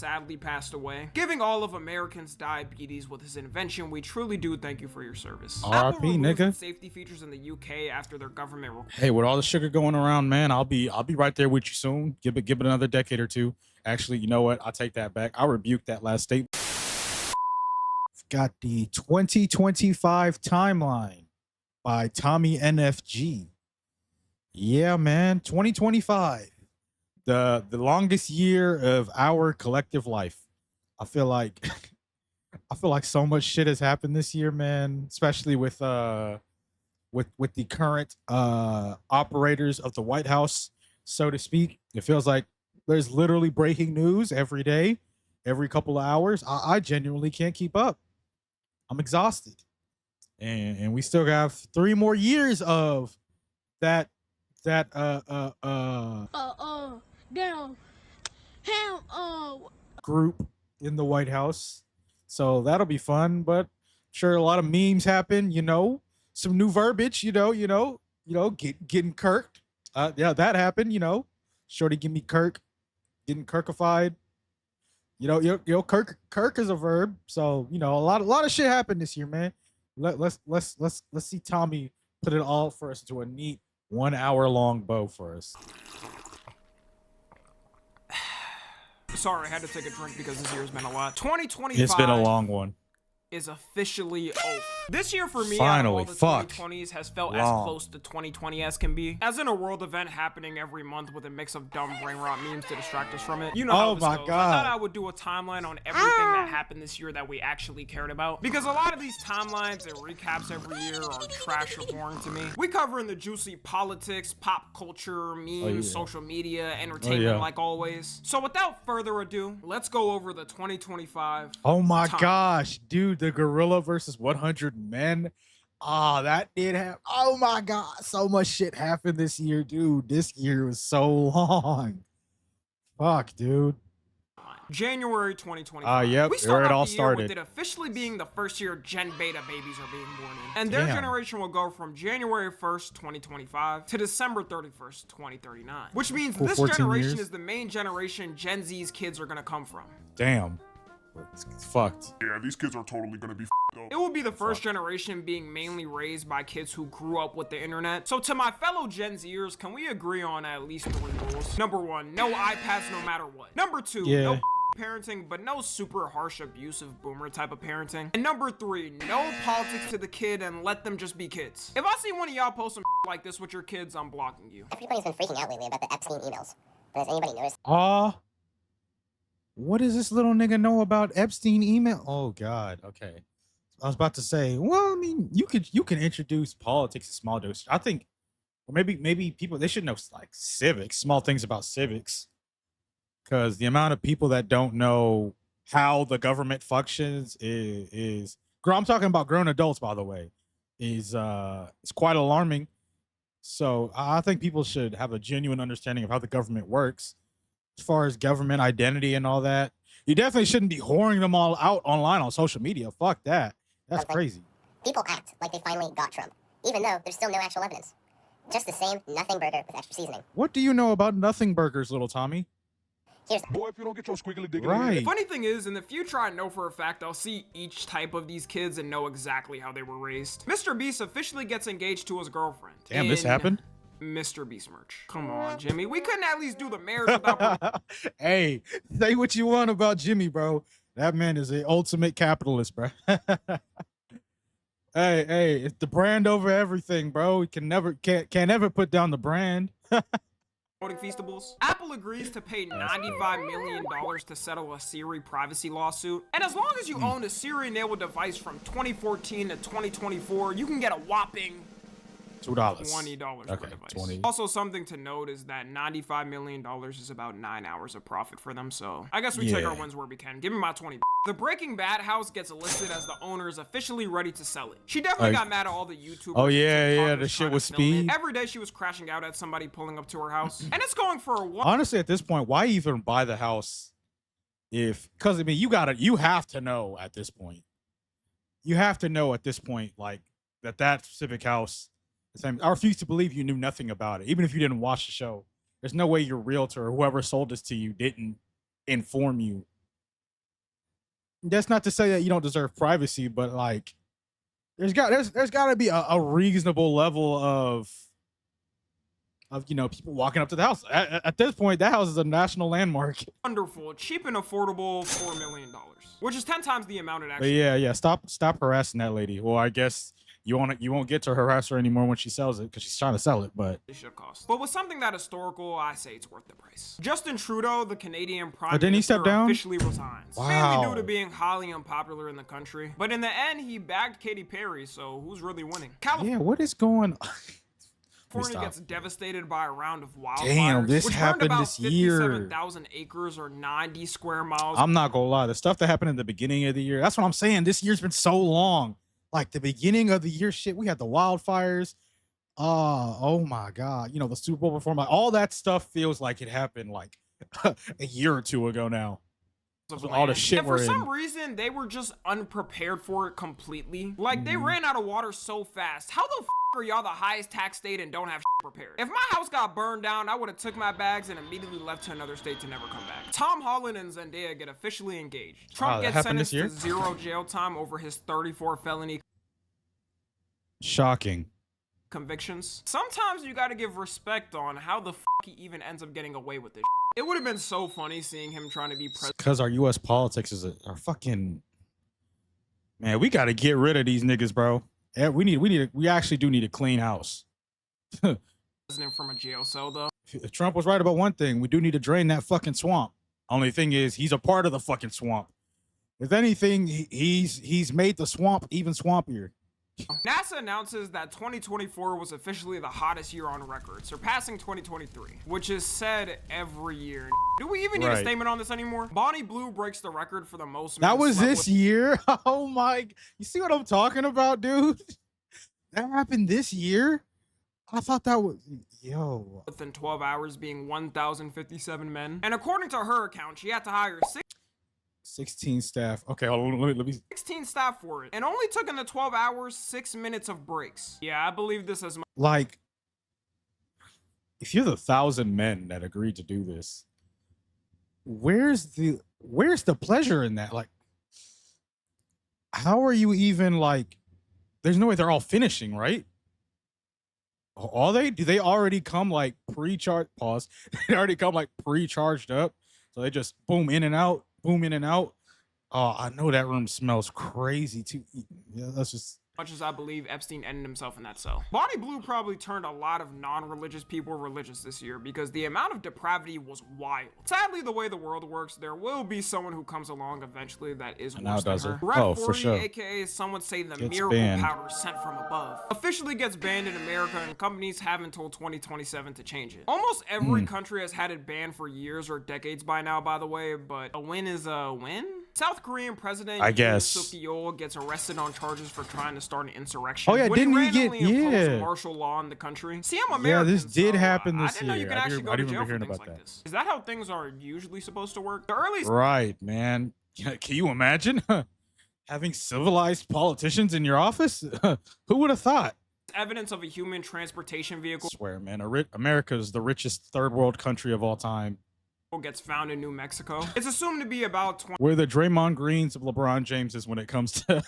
sadly passed away, giving all of Americans diabetes with his invention. We truly do thank you for your service. Apple R.I.P. removed nigga. its safety features in the UK after their government. Hey, with all the sugar going around, man, I'll be right there with you soon. Give it another decade or two. Actually, you know what? I'll take that back. I rebuke that last statement. Got the 2025 timeline by Tommy NFG. Yeah, man, 2025. The longest year of our collective life. I feel like so much shit has happened this year, man, especially with the current operators of the White House, so to speak. It feels like there's literally breaking news every day, every couple of hours. I genuinely can't keep up. I'm exhausted. And we still have 3 more years of that Damn. group in the White House. So that'll be fun, but sure a lot of memes happen, some new verbiage, getting kirked. Yeah, that happened, Shorty give me Kirk, getting Kirkified. Kirk is a verb. So, a lot of shit happened this year, man. Let's see Tommy put it all for us into a neat 1 hour long bow for us. Sorry, I had to take a drink because this year's been a lot. 2025. It's been a long one. Is officially over. This year for me, Finally, out of all the 2020s has felt as close to 2020 as can be. As in a world event happening every month with a mix of dumb brain rot memes to distract us from it. You know how this my goes. God. I thought I would do a timeline on everything that happened this year that we actually cared about. Because a lot of these timelines and recaps every year are trash or boring to me. We cover in the juicy politics, pop culture, memes, social media, entertainment like always. So without further ado, let's go over the 2025. Oh my gosh, dude, the Gorilla versus 100 Men. That did happen. Oh my God, so much shit happened this year, dude. This year was so long. Fuck, dude. January 2025. Yep, we start where it off all the year started. with it officially being the first year Gen Beta babies are being born in. And their generation will go from January 1st, 2025 to December 31st, 2039. Which means this generation is the main generation Gen Z's kids are gonna come from. Damn. It's fucked. Yeah, these kids are totally gonna be up. It will be the first generation being mainly raised by kids who grew up with the internet. So to my fellow Gen Zers, can we agree on at least 3 rules? Number 1, no iPads no matter what. Number 2, no parenting, but no super harsh, abusive boomer type of parenting. And number 3, no politics to the kid and let them just be kids. If I see one of y'all post some like this with your kids, I'm blocking you. Everybody's been freaking out lately about the Epstein emails. But has anybody noticed? What does this little nigga know about Epstein email? Oh God. Okay. I was about to say, well, I mean, you can introduce politics in small doses. I think, or maybe people, they should know like civics, small things about civics, because the amount of people that don't know how the government functions is I'm talking about grown adults, by the way, is quite alarming. So I think people should have a genuine understanding of how the government works. As far as government identity and all that, you definitely shouldn't be whoring them all out online on social media. Fuck that. That's crazy. People act like they finally got Trump, even though there's still no actual evidence. Just the same nothing burger with extra seasoning. What do you know about nothing burgers, little Tommy? Boy, if you don't get your squiggly diggity. Right. The funny thing is, in the future, I know for a fact I'll see each type of these kids and know exactly how they were raised. Mr. Beast officially gets engaged to his girlfriend. Damn, this happened? Mr. Beast merch. Come on, Jimmy. We couldn't at least do the marriage without... Hey, say what you want about Jimmy, bro. That man is the ultimate capitalist, bro. Hey, it's the brand over everything, bro. You can't never put down the brand. Feastables. Apple agrees to pay $95 million to settle a Siri privacy lawsuit. And as long as you own a Siri-enabled device from 2014 to 2024, you can get a whopping $20. $20 Okay, per device. 20. Also, something to note is that $95 million is about 9 hours of profit for them, so I guess we take our wins where we can. Give me my 20. The Breaking Bad house gets listed as the owner is officially ready to sell it. She definitely got mad at all the YouTubers. Oh yeah, the TikTokers shit trying to with film it. Speed. Every day she was crashing out at somebody pulling up to her house. And it's going for a Honestly, at this point, why even buy the house? Because I mean, you have to know at this point. You have to know at this point, like that specific house. I refuse to believe you knew nothing about it, even if you didn't watch the show. There's no way your realtor or whoever sold this to you didn't inform you that's not to say that you don't deserve privacy, but like there's got to be a reasonable level of people walking up to the house. At this point, that house is a national landmark. Wonderful, cheap and affordable $4 million, which is 10 times the amount it But actually. yeah, stop harassing that lady. Well, I guess you won't get to harass her anymore when she sells it because she's trying to sell it. But It should cost. But with something that historical, I say it's worth the price. Justin Trudeau, the Canadian Prime didn't he Minister, step down? officially resigns. Wow. Mainly due to being highly unpopular in the country. But in the end, he bagged Katy Perry, so who's really winning? yeah, what is going? California gets devastated by a round of wildfires. Damn, this which happened burned about this year. 57,000 acres or 90 square miles. I'm not gonna lie, the stuff that happened in the beginning of the year. That's what I'm saying. This year's been so long. Like the beginning of the year, shit. We had the wildfires. Oh my god. The Super Bowl performance. Like, all that stuff feels like it happened like a year or two ago now. Of all the land. shit and for we're some in. reason they were just unprepared for it completely. Like they ran out of water so fast. How the are y'all the highest tax state and don't have prepared? If my house got burned down, I would have took my bags and immediately left to another state to never come back. Tom Holland and Zendaya get officially engaged. Trump that gets happened this sentenced to year? 0 jail time over his 34 felony Shocking. convictions. Sometimes you gotta give respect on how the he even ends up getting away with this. It would have been so funny seeing him trying to be president. Because our U.S. politics is our fucking man. We got to get rid of these niggas, bro. Yeah, we actually do need a clean house. From a jail cell though. If Trump was right about one thing, we do need to drain that fucking swamp. Only thing is, he's a part of the fucking swamp. If anything, he's made the swamp even swampier. NASA announces that 2024 was officially the hottest year on record, surpassing 2023, which is said every year. Do we even need a statement on this anymore? Bonnie Blue breaks the record for the most. That was this year? Oh my, you see what I'm talking about, dude? That happened this year? I thought that was, yo. Within 12 hours being 1,057 men. And according to her account, she had to hire 16 staff. Okay, hold on, let me 16 staff for it. And only took in the 12 hours 6 minutes of breaks. Yeah, I believe this as much. Like, if you're the 1,000 men that agreed to do this, where's the pleasure in that? Like, how are you even like, there's no way they're all finishing, right? Are they? Do they already come like pre-charged? Pause. They already come like pre-charged up. So they just boom in and out, boom in and out. Oh, I know that room smells crazy too. Yeah, that's just. Much as I believe Epstein ended himself in that cell. Bonnie Blue probably turned a lot of non-religious people religious this year because the amount of depravity was wild. Sadly, the way the world works, there will be someone who comes along eventually that is worse than her. Red 40, aka some would say the miracle powder sent from above, officially gets banned in America, and companies have until 2027 to change it. Almost every country has had it banned for years or decades by now, by the way, but a win is a win? South Korean President Yoon Suk-yeol gets arrested on charges for trying to start an insurrection. Oh yeah, didn't he get a martial law in the country? See, I'm American. Yeah, this did happen I this didn't know you could actually go to jail for things like this. Is that how things are usually supposed to work? The early right, man. Can you imagine having civilized politicians in your office? Who would have thought? Evidence of a human transportation vehicle. I swear, man, America is the richest third world country of all time. Gets found in New Mexico. It's assumed to be about 20. We're the Draymond Greens of LeBron Jameses when it comes to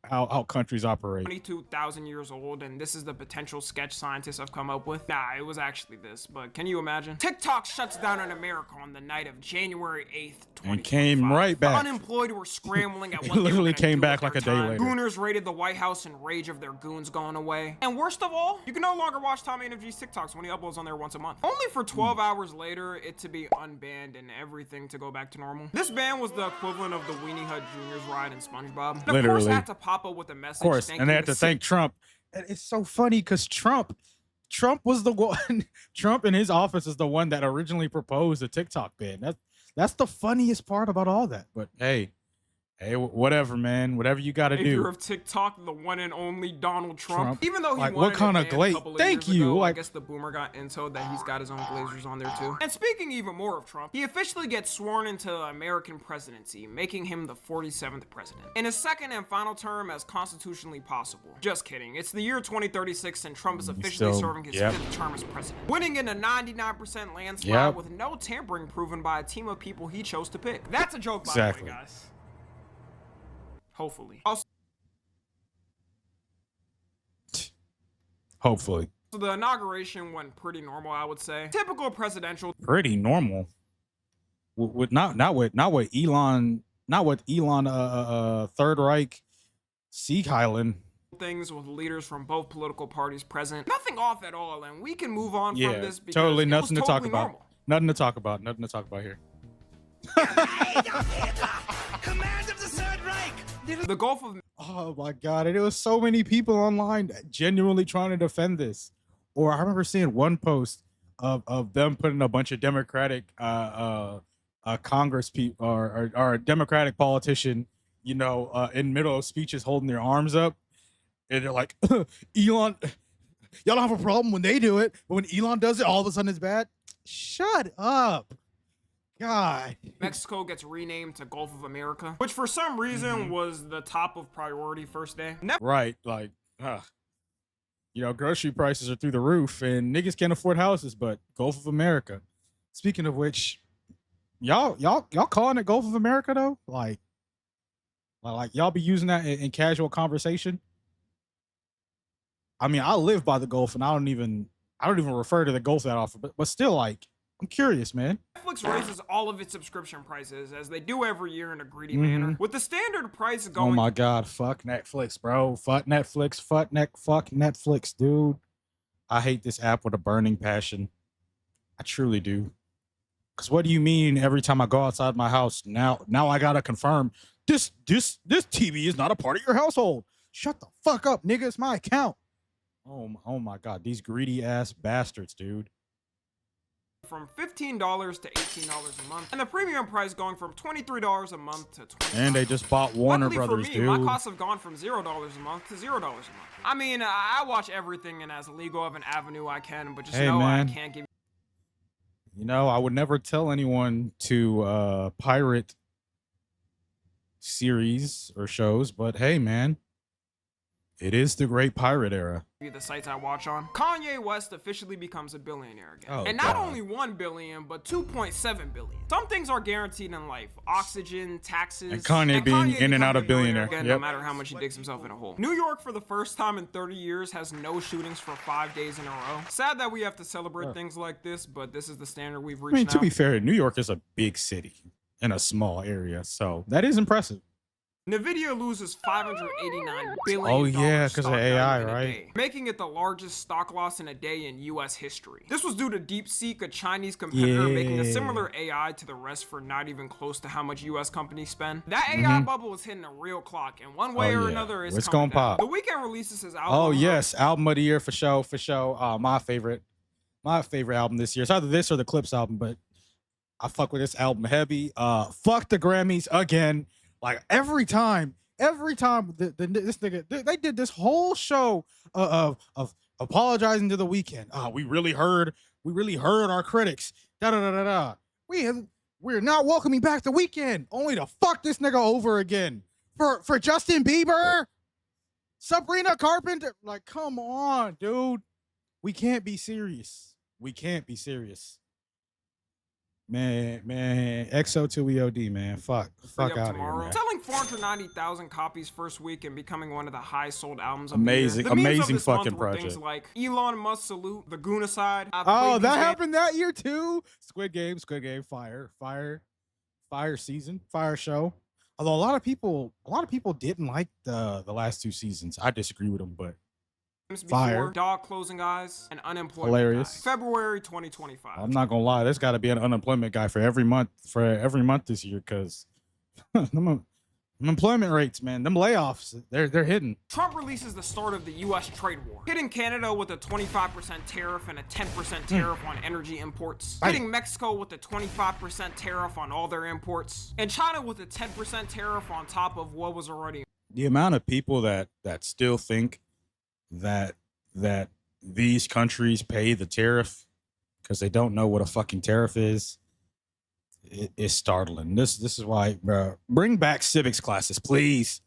how countries operate. 22,000 years old, and this is the potential sketch scientists have come up with. Nah, it was actually this, but can you imagine? TikTok shuts down in America on the night of January 8th, 2025. And came right back. The unemployed were scrambling at He what literally came back like a day later. Gooners raided the White House in rage of their goons going away. And worst of all, you can no longer watch Tommy and FG's TikToks when he uploads on there once a month. Only for 12 hours later, it to be unbanned and everything to go back to normal. This ban was the equivalent of the Weenie Hut Jr.'s ride in SpongeBob. And of course, had to pop up with a message. Of course, and they had to thank Trump. And it's so funny because Trump was the one. Trump in his office is the one that originally proposed a TikTok ban. That's the funniest part about all that. But hey, Hey, whatever, man. Whatever you got to If you're do. of TikTok, the one and only Donald Trump. Trump. Even though he Like, wanted what kind it of banned a glaze? couple of Thank years you. ago, I Like, guess the boomer got intel that he's got his own glazers on there too. And speaking even more of Trump, he officially gets sworn into American presidency, making him the 47th president. In his second and final term as constitutionally possible. Just kidding. It's the year 2036 and Trump is officially serving his fifth term as president. Winning in a 99% landslide with no tampering proven by a team of people he chose to pick. That's a joke, by the way, guys. Hopefully. Also, hopefully. so the inauguration went pretty normal, I would say. Typical presidential. Pretty normal. With not with Elon Third Reich Sieg Heil things with leaders from both political parties present. Nothing off at all, and we can move on from this because totally nothing to talk about. Normal. Nothing to talk about. Nothing to talk about here. Command of the Third Reich. The Gulf of Oh my god, and there was so many people online genuinely trying to defend this. Or I remember seeing one post of them putting a bunch of Democratic Congress people or a Democratic politician, you know, in middle of speeches holding their arms up, and they're like, Elon, y'all don't have a problem when they do it, but when Elon does it, all of a sudden it's bad. Shut up. God. Mexico gets renamed to Gulf of America, which for some reason was the top of priority first day. Right, like, you know, grocery prices are through the roof, and niggas can't afford houses, but Gulf of America. Speaking of which, y'all calling it Gulf of America though? Like y'all be using that in casual conversation? I mean, I live by the Gulf, and I don't even refer to the Gulf that often, but still, like, I'm curious, man. Netflix raises all of its subscription prices, as they do every year in a greedy manner, with the standard price going. Oh my god, fuck Netflix, bro. Fuck Netflix. Fuck Netflix, dude. I hate this app with a burning passion. I truly do. Cause what do you mean every time I go outside my house, now I gotta confirm this TV is not a part of your household. Shut the fuck up, nigga. It's my account. Oh my god, these greedy ass bastards, dude. From $15 to $18 a month, and the premium price going from $23 a month to $20. And they just bought Warner Luckily Brothers, for me, dude. my costs have gone from $0 a month to $0 a month. I mean, I watch everything in as legal of an avenue I can, but just know man. I can't give. You know, I would never tell anyone to pirate series or shows, but hey, man, it is the great pirate era. The sites I watch on. Kanye West officially becomes a billionaire again. Oh, and not God. only 1 billion, but 2.7 billion. Some things are guaranteed in life. Oxygen, taxes. And Kanye being in and out of billionaire. Again, Yep. No matter how much he digs himself in a hole. New York, for the first time in 30 years, has no shootings for 5 days in a row. Sad that we have to celebrate things like this, but this is the standard we've I reached mean, to now. be fair, New York is a big city in a small area, so that is impressive. Nvidia loses $589 billion. Oh, yeah, 'cause of stock AI, value in a right? day, making it the largest stock loss in a day in U.S. history. This was due to DeepSeek, a Chinese competitor, making a similar AI to the rest for not even close to how much U.S. companies spend. That AI bubble is hitting a real clock, and one way or another, it's gonna down. pop. The Weeknd releases his album. Oh yes, album of the year for sure. My favorite album this year. It's either this or the Clips album, but I fuck with this album heavy. Fuck the Grammys again. Like every time this nigga they did this whole show of apologizing to the Weeknd. We really heard our critics. We're not welcoming back the Weeknd, only to fuck this nigga over again for Justin Bieber, Sabrina Carpenter. Like, come on, dude. We can't be serious. Man, XO to EOD, man. Fuck out of here, man. Selling 490,000 copies first week and becoming one of the highest sold albums of Amazing, the year. The memes amazing of this month fucking were project. Things like Elon Musk salute, the Goonaside. Oh, that happened that year too. Squid Game, fire season, fire show. Although a lot of people didn't like the last 2 seasons. I disagree with them, but fire. Dog Closing Eyes, and Unemployment Hilarious. Guy. February 2025. I'm not gonna lie, there's got to be an unemployment guy for every month this year, because them Employment rates, man. Them layoffs, they're hidden. Trump releases the start of the US trade war, hitting Canada with a 25% tariff and a 10% tariff on energy imports, hitting Mexico with a 25% tariff on all their imports, and China with a 10% tariff on top of what was already. The amount of people that still think that these countries pay the tariff because they don't know what a fucking tariff is startling. This is why, bro, bring back civics classes, please.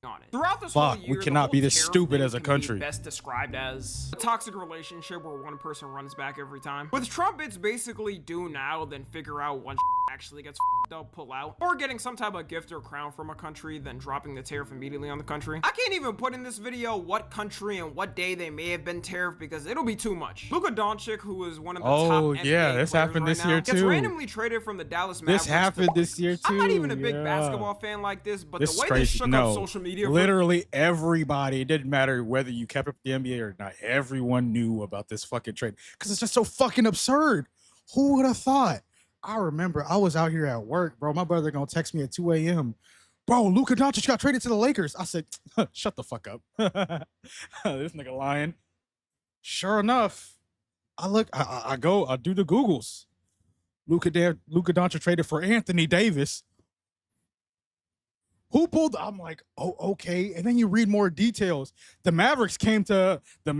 On it. Throughout this whole year, we cannot be this tariff stupid thing as a can be country. best described as a toxic relationship where one person runs back every time. With Trump, it's basically do now, then figure out when actually gets up, pull out, or getting some type of gift or crown from a country, then dropping the tariff immediately on the country. I can't even put in this video what country and what day they may have been tariffed because it'll be too much. Luka Doncic, who is one of the top NBA this players happened right this now, year gets too. randomly traded from the Dallas Mavericks. This happened this year too. I'm not even a big basketball fan like this, but This the way is crazy. this shook up social media. Literally everybody, it didn't matter whether you kept up with the NBA or not, everyone knew about this fucking trade because it's just so fucking absurd. Who would have thought? I remember I was out here at work, bro. My brother gonna text me at 2 a.m. Bro, Luka Doncic got traded to the Lakers. I said, shut the fuck up. This nigga lying. Sure enough, I do the Googles. Luka Doncic traded for Anthony Davis. Who pulled? I'm like, oh, okay. And then you read more details. The Mavericks came to. I'm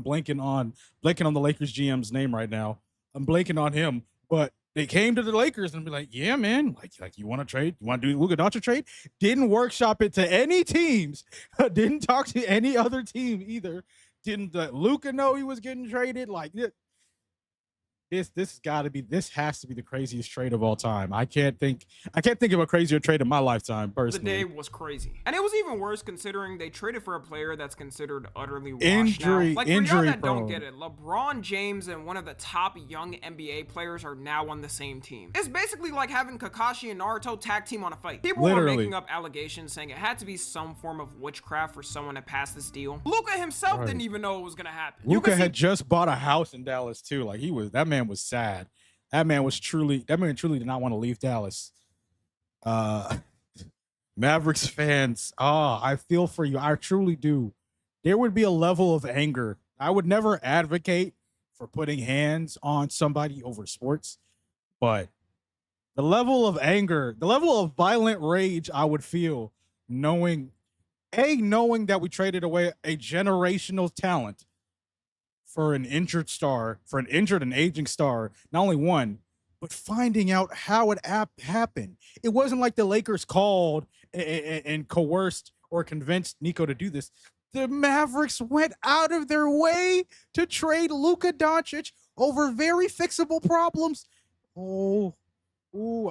blanking on the Lakers GM's name right now. I'm blanking on him, but they came to the Lakers and be like, yeah, man, like you want to trade? You want to do the Luka Doncic trade? Didn't workshop it to any teams. Didn't talk to any other team either. Didn't Luka know he was getting traded? Like this has to be the craziest trade of all time. I can't think of a crazier trade in my lifetime personally. The day was crazy, and it was even worse considering they traded for a player that's considered utterly washed Injury- now. Like for y'all injury that don't prone. get it, LeBron James and one of the top young NBA players are now on the same team. It's basically like having Kakashi and Naruto tag team on a fight. People were Literally. making up allegations saying it had to be some form of witchcraft for someone to pass this deal. Luka himself didn't even know it was gonna happen. You Luka can see had just bought a house in Dallas too. Like that man was sad. That man truly did not want to leave Dallas. Mavericks fans, I feel for you. I truly do. There would be a level of anger. I would never advocate for putting hands on somebody over sports, but the level of anger, the level of violent rage I would feel knowing that we traded away a generational talent for an injured and aging star, not only one, but finding out how it happened. It wasn't like the Lakers called and coerced or convinced Nico to do this. The Mavericks went out of their way to trade Luka Doncic over very fixable problems. Oh,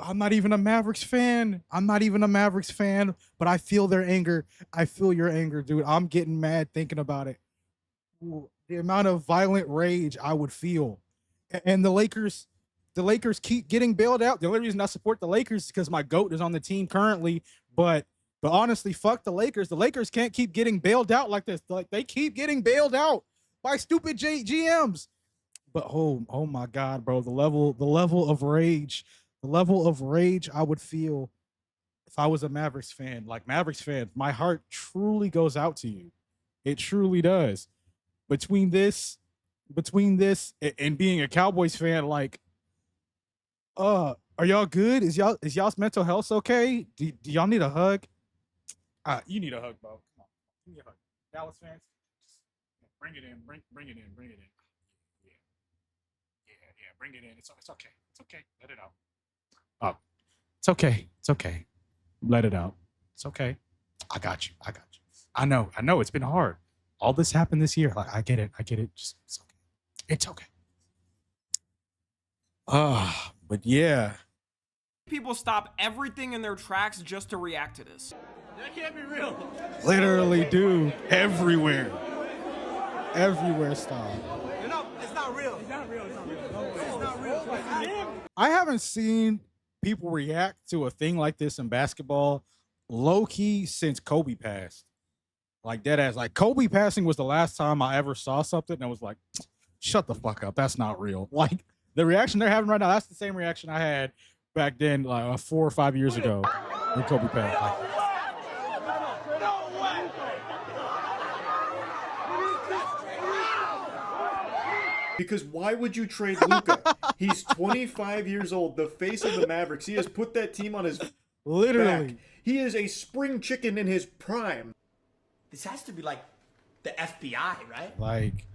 I'm not even a Mavericks fan. But I feel their anger. I feel your anger, dude. I'm getting mad thinking about it. Ooh, the amount of violent rage I would feel. And the Lakers keep getting bailed out. The only reason I support the Lakers is because my GOAT is on the team currently. But honestly, fuck the Lakers. The Lakers can't keep getting bailed out like this. Like they keep getting bailed out by stupid GMs. But oh my God, bro, the level of rage I would feel if I was a Mavericks fan. Like Mavericks fan, my heart truly goes out to you. It truly does. Between this and being a Cowboys fan, like, are y'all good? Is y'all's mental health okay? Do y'all need a hug? You need a hug, bro. Come on, you need a hug. Dallas fans, just bring it in. Yeah, bring it in. It's okay. It's okay. Let it out. Oh, it's okay. Let it out. It's okay. I got you. I know. It's been hard. All this happened this year. Like I get it. Just it's okay. But yeah. people stop everything in their tracks just to react to this. That can't be real. Literally, dude. Everywhere stop. No, it's not real. It's not real. It's not real. I haven't seen people react to a thing like this in basketball low-key since Kobe passed. Like dead ass. Like Kobe passing was the last time I ever saw something and I was like, shut the fuck up. That's not real. Like the reaction they're having right now, that's the same reaction I had back then, like 4 or 5 years ago. Or Kobe Pat. Like, Because why would you trade Luka? He's 25 years old, the face of the Mavericks. He has put that team on his literally. back. He is a spring chicken in his prime. This has to be like the FBI, right? Like,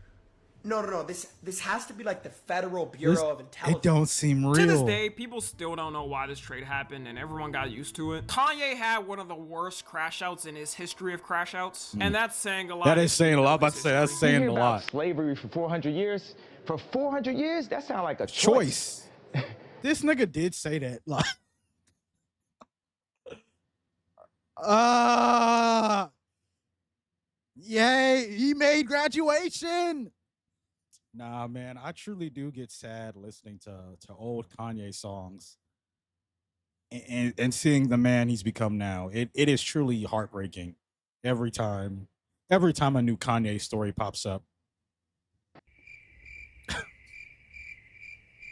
No. This has to be like the Federal Bureau of Intelligence. it don't seem real. To this day, people still don't know why this trade happened, and everyone got used to it. Kanye had one of the worst crash outs in his history of crash outs, and that's saying a lot. That is saying a lot. I'm about to say that's You hear saying a about lot. slavery for 400 years? For 400 years? That sounds like a Choice. This nigga did say that. Like, yay, he made graduation. Nah, man, I truly do get sad listening to old Kanye songs and seeing the man he's become now. It is truly heartbreaking every time a new Kanye story pops up.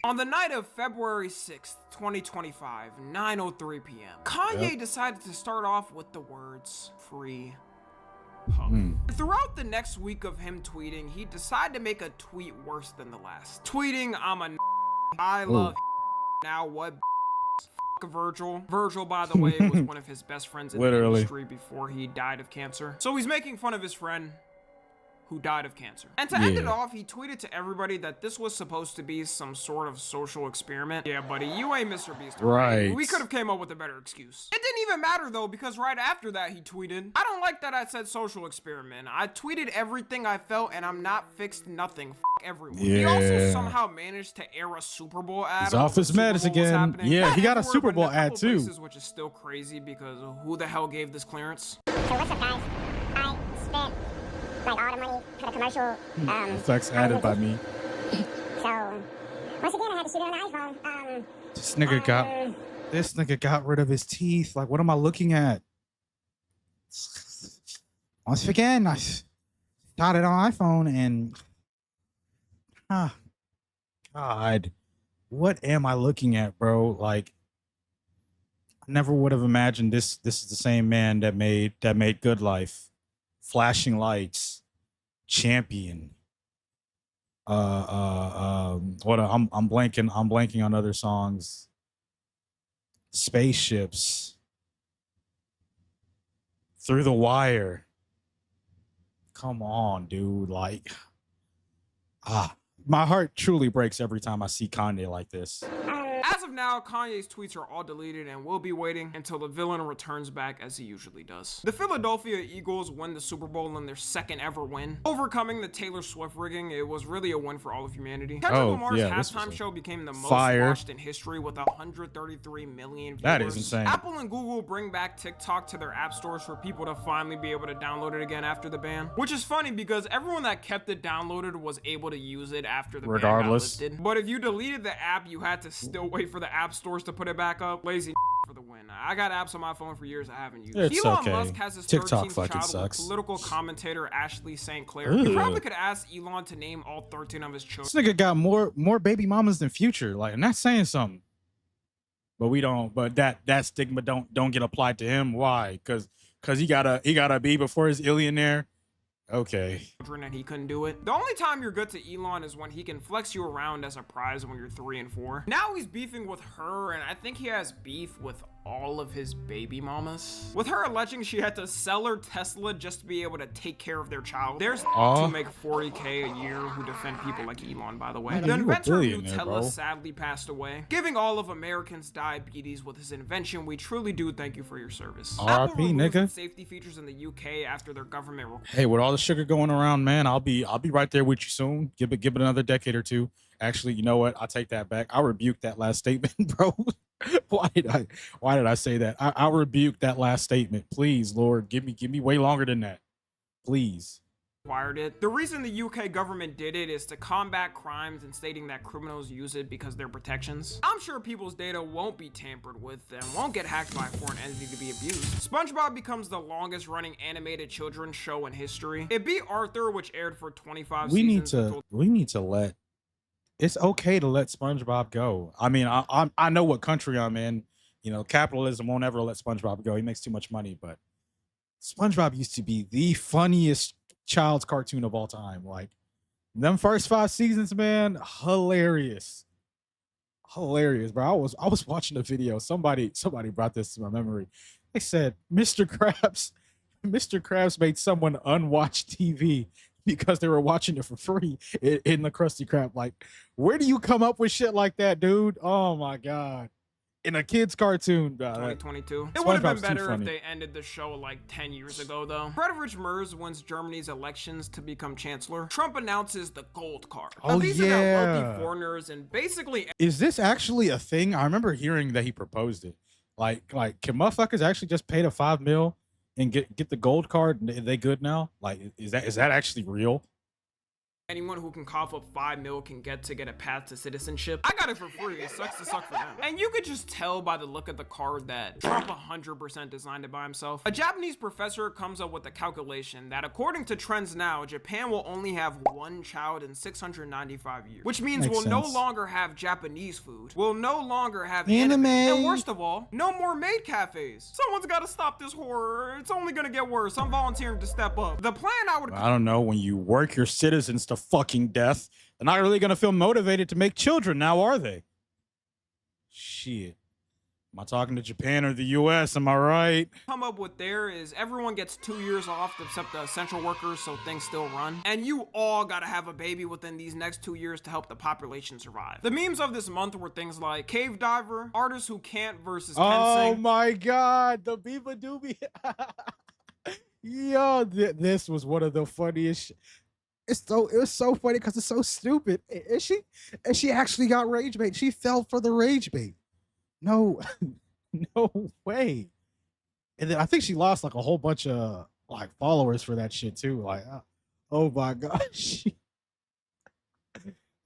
On the night of February 6th, 2025, 9:03 p.m., Kanye decided to start off with the words, "Free Puff." Throughout the next week of him tweeting, he decided to make a tweet worse than the last. Tweeting, "I'm a I love now what f Virgil." Virgil, by the way, was one of his best friends in the industry before he died of cancer. So he's making fun of his friend who died of cancer. And to end it off, he tweeted to everybody that this was supposed to be some sort of social experiment. Yeah, buddy, you ain't Mr. Beast. Right. We could have came up with a better excuse. It didn't even matter though, because right after that he tweeted, "I don't like that I said social experiment. I tweeted everything I felt and I'm not fixed nothing. F everyone." He also somehow managed to air a Super Bowl ad. He's off his meds again. Yeah, he got a Super Bowl ad too. Places, which is still crazy because who the hell gave this clearance? So what's up, guys? I spent like all the money for the commercial. Effects added by me. So once again, I had to shoot it on the iPhone. This nigga got rid of his teeth. Like, what am I looking at? Once again, I shot it on iPhone and God, what am I looking at, bro? Like, I never would have imagined this is the same man that made Good Life, Flashing Lights, Champion. I'm blanking on other songs. Spaceships. Through the Wire. Come on, dude. Like, my heart truly breaks every time I see Kanye like this. As of now, Kanye's tweets are all deleted and we'll be waiting until the villain returns back as he usually does. The Philadelphia Eagles win the Super Bowl in their second ever win. Overcoming the Taylor Swift rigging, it was really a win for all of humanity. Kendrick Lamar's halftime show became the most watched in history with 133 million viewers. That is insane. Apple and Google bring back TikTok to their app stores for people to finally be able to download it again after the ban. Which is funny because everyone that kept it downloaded was able to use it after the ban got lifted. But if you deleted the app, you had to still wait for the app stores to put it back up. Lazy for the win. I got apps on my phone for years I haven't used. It's Elon okay. Musk has his TikTok 13th fucking child sucks. with political commentator Ashley St. Clair. You probably could ask Elon to name all 13 of his children. This nigga got more baby mamas than Future. Like, and that's saying something. But we don't. But that stigma don't get applied to him. Why? Because he gotta be before his illionaire. Okay. And he couldn't do it. The only time you're good to Elon is when he can flex you around as a prize when you're 3 and 4. Now he's beefing with her, and I think he has beef with all of his baby mamas. With her alleging she had to sell her Tesla just to be able to take care of their child. There's to make 40K a year who defend people like Elon, by the way. The inventor of Nutella sadly passed away, giving all of Americans diabetes with his invention. We truly do thank you for your service. R.I.P. nigga. Safety features in the UK after their government. Hey, with all the sugar going around, man, I'll be right there with you soon. Give it another decade or two. Actually, you know what? I'll take that back. I rebuke that last statement, bro. Why did I say that? I rebuke that last statement. Please, Lord, give me way longer than that. Please. Required it. The reason the UK government did it is to combat crimes and stating that criminals use it because they're protections. I'm sure people's data won't be tampered with and won't get hacked by a foreign entity to be abused. SpongeBob becomes the longest running animated children's show in history. It beat Arthur, which aired for 25 seasons. We need to let, it's okay to let SpongeBob go. I mean, I know what country I'm in. You know, capitalism won't ever let SpongeBob go. He makes too much money, but SpongeBob used to be the funniest child's cartoon of all time. Like them first 5 seasons, man, hilarious. Hilarious, bro. I was watching a video. Somebody brought this to my memory. They said Mr. Krabs made someone unwatch TV because they were watching it for free in the Krusty Krab. Like, where do you come up with shit like that, dude? Oh my god. In a kid's cartoon. 2022. It would have been SpongeBob's too better if funny. they ended the show like 10 years ago, though. Friedrich Merz wins Germany's elections to become chancellor. Trump announces the gold card. Oh, These are the yeah. wealthy foreigners and basically Is this actually a thing? I remember hearing that he proposed it. Like can motherfuckers actually just pay the $5 million and get the gold card? Are they good now? Like, is that actually real? anyone who can cough up $5 million can get a path to citizenship. I got it for free. It sucks to suck for them. And you could just tell by the look of the card that Trump 100% designed it by himself. A Japanese professor comes up with a calculation that according to trends now, Japan will only have 1 child in 695 years, which means Makes we'll no sense. longer have Japanese food. We'll no longer have Anime. And worst of all, no more maid cafes. Someone's got to stop this horror. It's only gonna get worse. I'm volunteering to step up. The plan I would I don't know. When you work your citizens to fucking death, they're not really gonna feel motivated to make children now, are they? Shit. Am I talking to Japan or the US? Am I right? come up with there is everyone gets 2 years off except the essential workers, so things still run. And you all gotta have a baby within these next 2 years to help the population survive. The memes of this month were things like cave diver, artists who can't versus can Oh sing. my god, the Biba Doobie. Yo, this was one of the funniest. It was so funny because it's so stupid. And she actually got rage bait. She fell for the rage bait. No, no way. And then I think she lost like a whole bunch of like followers for that shit too. Like, oh my gosh.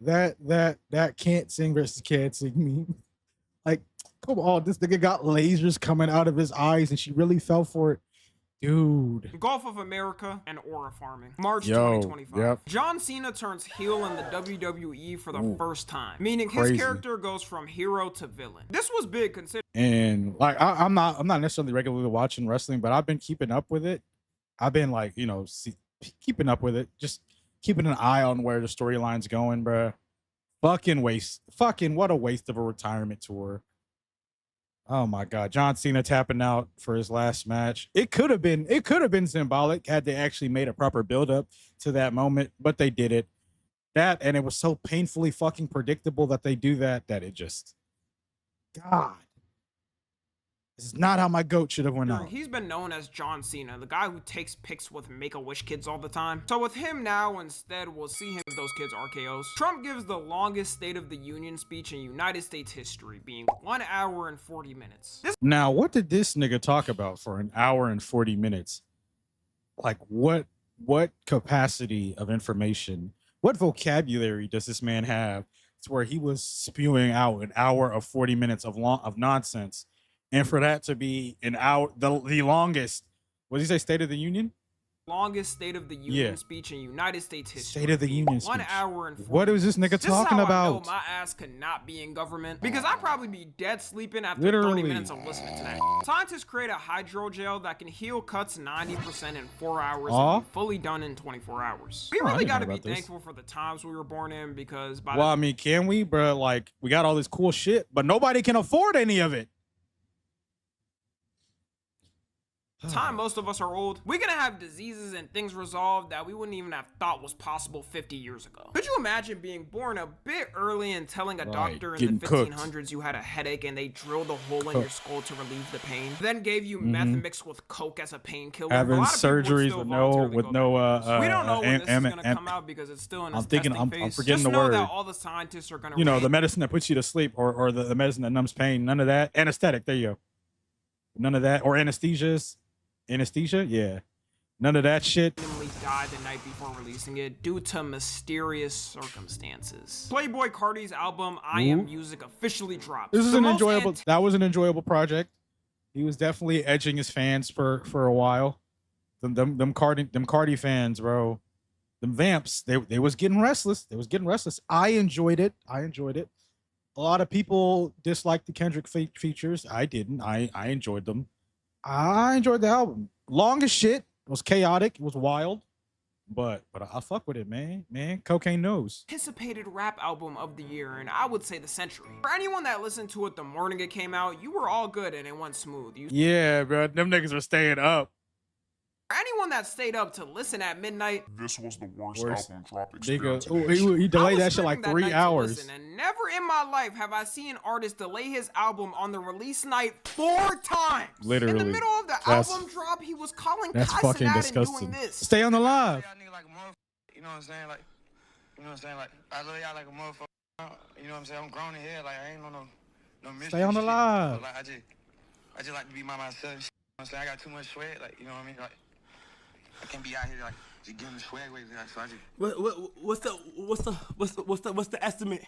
that can't sing versus can't sing meme. Like, come on, this nigga got lasers coming out of his eyes and she really fell for it. Dude. Gulf of America and aura farming. March Yo, 2025. yep. John Cena turns heel in the WWE for the Ooh, first time, meaning his crazy. character goes from hero to villain. This was big considering And like I'm not necessarily regularly watching wrestling, but I've been keeping up with it. I've been like, keeping up with it, just keeping an eye on where the storyline's going, bruh. Fucking what a waste of a retirement tour. Oh my god, John Cena tapping out for his last match. It could have been symbolic had they actually made a proper build up to that moment, but they did it. And it was so painfully fucking predictable that they do that it just, God. This is not how my goat should have went out. he's been known as John Cena, the guy who takes pics with Make-A-Wish kids all the time. So with him now, instead, we'll see him with those kids RKOs. Trump gives the longest State of the Union speech in United States history, being 1 hour and 40 minutes. This Now, what did this nigga talk about for an hour and 40 minutes? Like, what capacity of information, what vocabulary does this man have? It's where he was spewing out an hour of 40 minutes of nonsense. And for that to be an hour, the longest, what did he say, State of the Union? longest State of the Union Yeah. speech in United States history. State of the Union 1 speech. hour and 40 What is this nigga This talking is how I know about? my ass could not be in government, because I'd probably be dead sleeping after Literally. 30 minutes of listening to that. Scientists create a hydrogel that can heal cuts 90% in 4 hours Aw. and be fully done in 24 hours. We Oh, I really didn't got to know be about this. thankful for the times we were born in, because by Well, I mean, can we, bro? Like, we got all this cool shit, but nobody can afford any of it. the time most of us are old, we're gonna have diseases and things resolved that we wouldn't even have thought was possible 50 years ago. Could you imagine being born a bit early and telling a Right, doctor in getting the cooked. 1500s you had a headache and they drilled a hole in your skull to relieve the pain, then gave you meth mixed with coke as a painkiller? Having A lot of people would surgeries still with voluntarily no go back to this. We don't know when this is gonna am- come out because it's still in I'm its thinking- testing I'm phase. forgetting Just the know word. that all the scientists are gonna the medicine that puts you to sleep, or the medicine that numbs pain, none of that. Anesthetic, there you go. None of that. Or anesthesia, yeah. None of that shit. randomly died the night before releasing it due to mysterious circumstances. Playboy Cardi's album I Am Ooh. Music officially dropped. This is The an most that was an enjoyable project. He was definitely edging his fans for a while. Them Cardi fans, bro. Them vamps, they was getting restless. I enjoyed it. A lot of people disliked the Kendrick features. I didn't. I enjoyed them. I enjoyed the album. Long as shit. It was chaotic. It was wild. But I fuck with it, man. Man, Cocaine knows. Anticipated rap album of the year, and I would say the century. For anyone that listened to it the morning it came out, you were all good and it went smooth. Yeah, bro. Them niggas were staying up. For anyone that stayed up to listen at midnight, This was the worst Worst. album drop Nigga, experience. he I delayed was that shit like spending 3 that night to hours. listen, and never in my life have I seen an artist delay his album on the release night 4 times. Literally. In the middle of the That's- album drop, he was calling That's Kai fucking Cenat and disgusting. doing this. Stay on the live. You know what I'm saying? Like, you know what I'm saying? Like, I love y'all like a motherfucker. You know what I'm saying? I'm grown in here. Like, I ain't no mystery. Stay on the shit. live. But, like, I just like to be by myself. You know what I'm saying? I got too much sweat. Like, you know what I mean? Like, I can't be out here like just giving the swag away. Like, so I just. What's the estimate?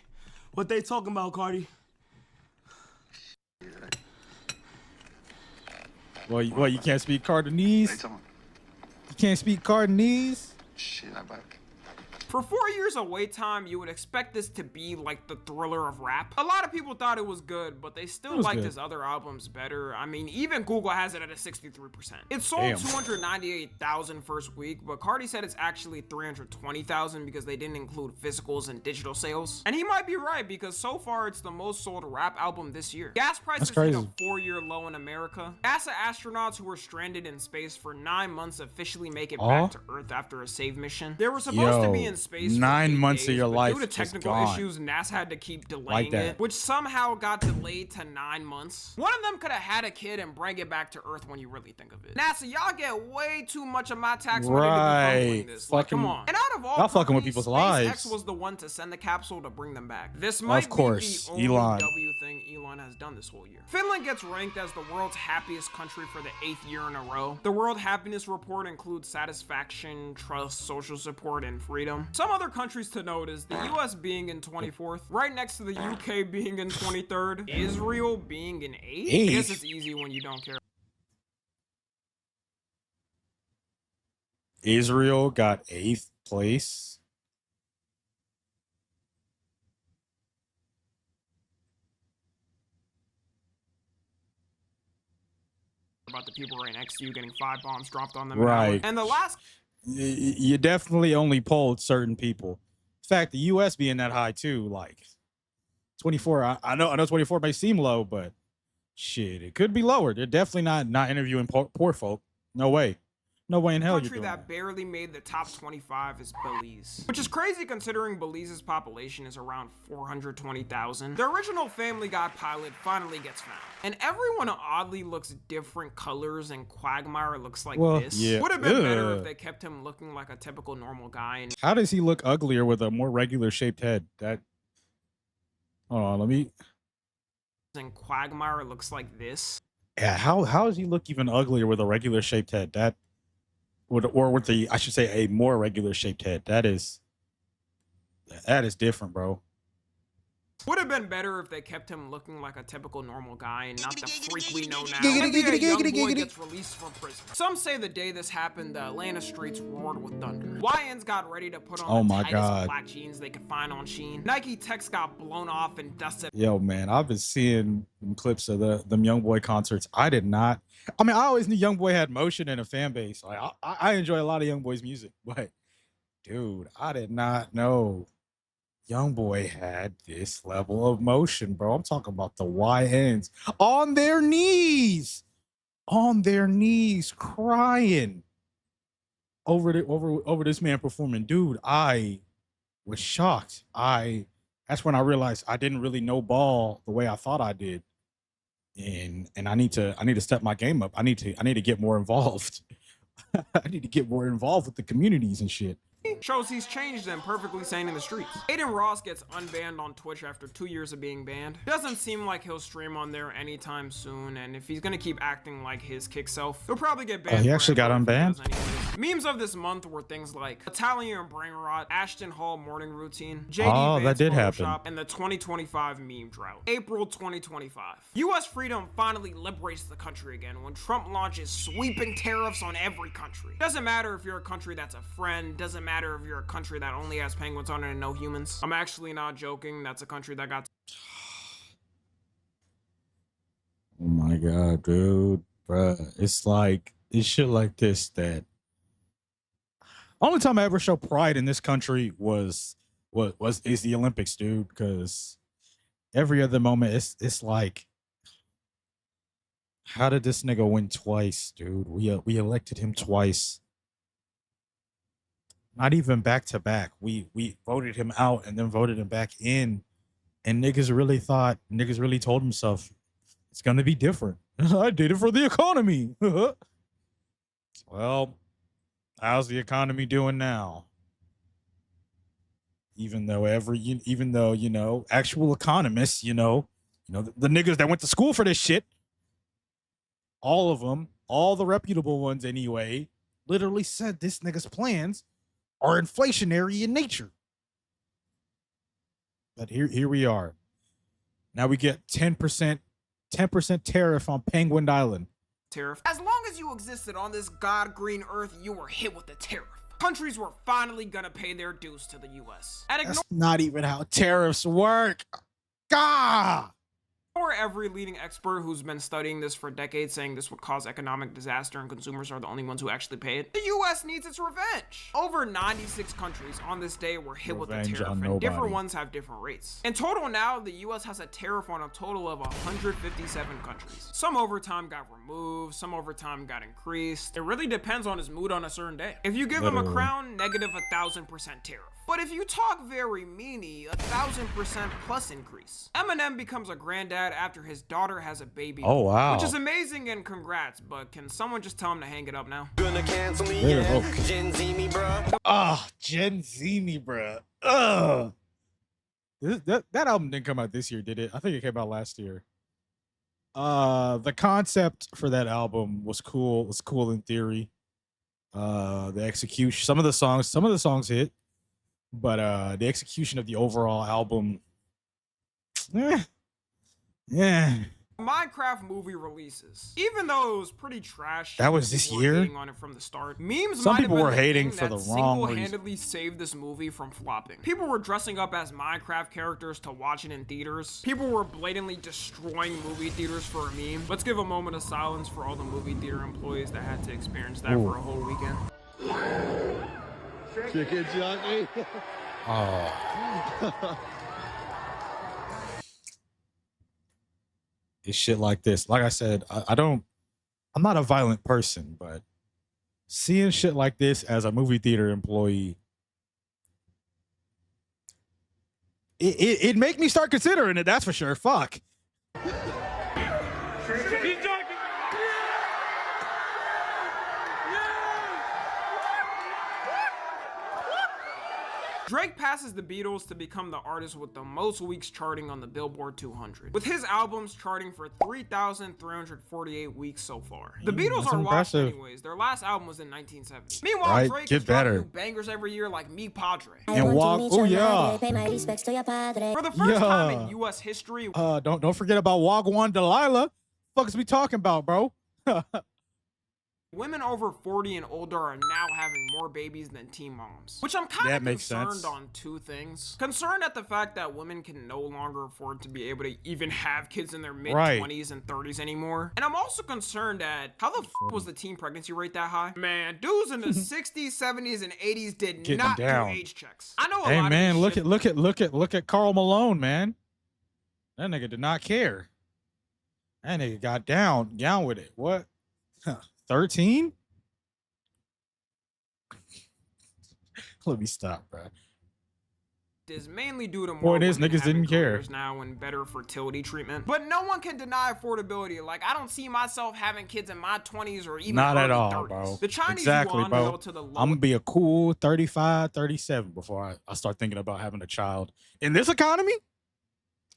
What they talking about, Cardi? Well, you can't speak They Cardinese. talking You can't speak Cardinese. shit. I about. For 4 years of wait time, you would expect this to be like the Thriller of rap. A lot of people thought it was good, but they still was liked good. his other albums better. I mean, even Google has it at a 63%. It sold Damn. 298,000 first week, but Cardi said it's actually 320,000 because they didn't include physicals and digital sales. And he might be right, because so far it's the most sold rap album this year. Gas prices hit a crazy. 4-year low in America. NASA astronauts who were stranded in space for 9 months officially make it Aw. back to Earth after a save mission. They were supposed to be Yo, in space for 9 8 months of days, your but life due to just technical gone. issues, NASA had to keep delaying Like that. it, which somehow got delayed to 9 months. One of them could have had a kid and bring it back to Earth when you really think of it. NASA, y'all get way too much of my tax money to be fumbling Right. this. Like, come Fucking- on. And out of all y'all fucking with companies, people's lives. SpaceX was the one to send the capsule to bring them back. This might course, be the only Elon. W thing Elon has done this whole year. Finland gets ranked as the world's happiest country for the 8th year in a row. The World Happiness Report includes satisfaction, trust, social support, and freedom. Some other countries to note is the US being in 24th, right next to the UK being in 23rd, Israel being in 8th. I guess it's easy when you don't care. Israel got 8th place. About the people right next to you getting 5 bombs dropped on them. Right. And the last You definitely only polled certain people. In fact, the US being that high too, like 24. I know 24 may seem low, but shit, it could be lower. They're definitely not interviewing poor folk. No way. No way in hell you're country doing that that. barely made the top 25 is Belize, which is crazy considering Belize's population is around 420,000. The original Family Guy pilot finally gets found, and everyone oddly looks different colors, and Quagmire looks like Well, this. yeah. Would have been better Ugh. if they kept him looking like a typical normal guy, and How does he look uglier with a more regular shaped head? That. Hold on, let me. Quagmire looks like this. Yeah, how does he look even uglier with a regular shaped head? That would, or with the, I should say, a more regular shaped head. That is different, bro. Would have been better if they kept him looking like a typical normal guy and not the freak we know now. Giggity, Maybe a giggity, young giggity, boy giggity. gets released from prison. Some say the day this happened, the Atlanta streets roared with thunder. YNs got ready to put on Oh the my tightest God. black jeans they could find on Shein. Nike Techs got blown off and dusted. Yo, man, I've been seeing them clips of them YoungBoy concerts. I always knew YoungBoy had motion and a fan base. Like, I enjoy a lot of YoungBoy's music, but dude, I did not know YoungBoy had this level of motion, bro. I'm talking about the YNs on their knees, crying over this man performing. Dude, I was shocked. That's when I realized I didn't really know ball the way I thought I did. And I need to step my game up. I need to get more involved. I need to get more involved with the communities and shit. Shows he's changed and perfectly sane in the streets. Aiden Ross gets unbanned on Twitch after 2 years of being banned. Doesn't seem like he'll stream on there anytime soon, and if he's gonna keep acting like his kick self, he'll probably get banned. he actually got forever if he unbanned? does anyways. Memes of this month were things like Italian brain rot, Ashton Hall morning routine, JD Oh, that Vance did happen. Photoshop, and the 2025 meme drought. April 2025. US freedom finally liberates the country again when Trump launches sweeping tariffs on every country. Doesn't matter if you're a country that's a friend, doesn't matter if you're a country that only has penguins on it and no humans. I'm actually not joking. That's a country that got Oh my god, dude, bruh. It's like it's shit like this that only time I ever show pride in this country was is the Olympics, dude. Because every other moment, it's like, how did this nigga win twice, dude? We elected him twice, not even back to back. We voted him out and then voted him back in, and niggas really told himself it's gonna be different. I did it for the economy. Well, how's the economy doing now? Even though actual economists, the niggas that went to school for this shit, all of them, all the reputable ones anyway, literally said this nigga's plans are inflationary in nature. But here we are. Now we get 10% tariff on Penguin Island. Tariff. As long as you existed on this god green earth, you were hit with the tariff. Countries were finally gonna pay their dues to the US. That's not even how tariffs work. Gah! Or every leading expert who's been studying this for decades saying this would cause economic disaster and consumers are the only ones who actually pay it. The US needs its revenge. Over 96 countries on this day were hit with the tariff, and different ones have different rates. In total now, the US has a tariff on a total of 157 countries. Some overtime got removed, some overtime got increased. It really depends on his mood on a certain day. If you give him a crown, negative 1,000% tariff. But if you talk very meany, 1,000% plus increase. Eminem becomes a granddad after his daughter has a baby. Oh, wow. Which is amazing and congrats, but can someone just tell him to hang it up now? Gonna cancel me, yeah. Gen Z me, bruh. Gen Z me, bruh. Ugh. That album didn't come out this year, did it? I think it came out last year. The concept for that album was cool. It was cool in theory. The execution, some of the songs hit. But the execution of the overall album, yeah. Minecraft movie releases. Even though it was pretty trash, that was this year. Hating on it from the start. Memes. Some people were hating for the wrong reason. Single-handedly saved this movie from flopping. People were dressing up as Minecraft characters to watch it in theaters. People were blatantly destroying movie theaters for a meme. Let's give a moment of silence for all the movie theater employees that had to experience that for a whole weekend. Chicken Johnny. Oh. It's shit like this. Like I said, I'm not a violent person, but seeing shit like this as a movie theater employee, it make me start considering it. That's for sure. Fuck. Drake passes the Beatles to become the artist with the most weeks charting on the Billboard 200, with his albums charting for 3,348 weeks so far. The Beatles are washed anyways. Their last album was in 1970. Meanwhile, Drake is dropping new bangers every year like Me Padre. And Walk. Oh yeah. For the first time in U.S. history. Don't forget about Wagwan Delilah. Fuck is we talking about, bro? Women over 40 and older are now having more babies than teen moms. Which I'm kind of concerned on two things. Concerned at the fact that women can no longer afford to be able to even have kids in their mid-20s and 30s anymore. And I'm also concerned at how the f was the teen pregnancy rate that high? Man, dudes in the 60s, 70s, and 80s did not do age checks. I know a lot Hey man, of look at Karl Malone, man. That nigga did not care. That nigga got down with it. What? 13? Let me stop, bro. Is mainly due to more Point is, niggas didn't care now and better fertility treatment. But no one can deny affordability. Like, I don't see myself having kids in my 20s or even not at all, 30s. bro. The Chinese exactly, yuan bro. fell to the low. I'm gonna be a cool 35, 37 before I start thinking about having a child. In this economy?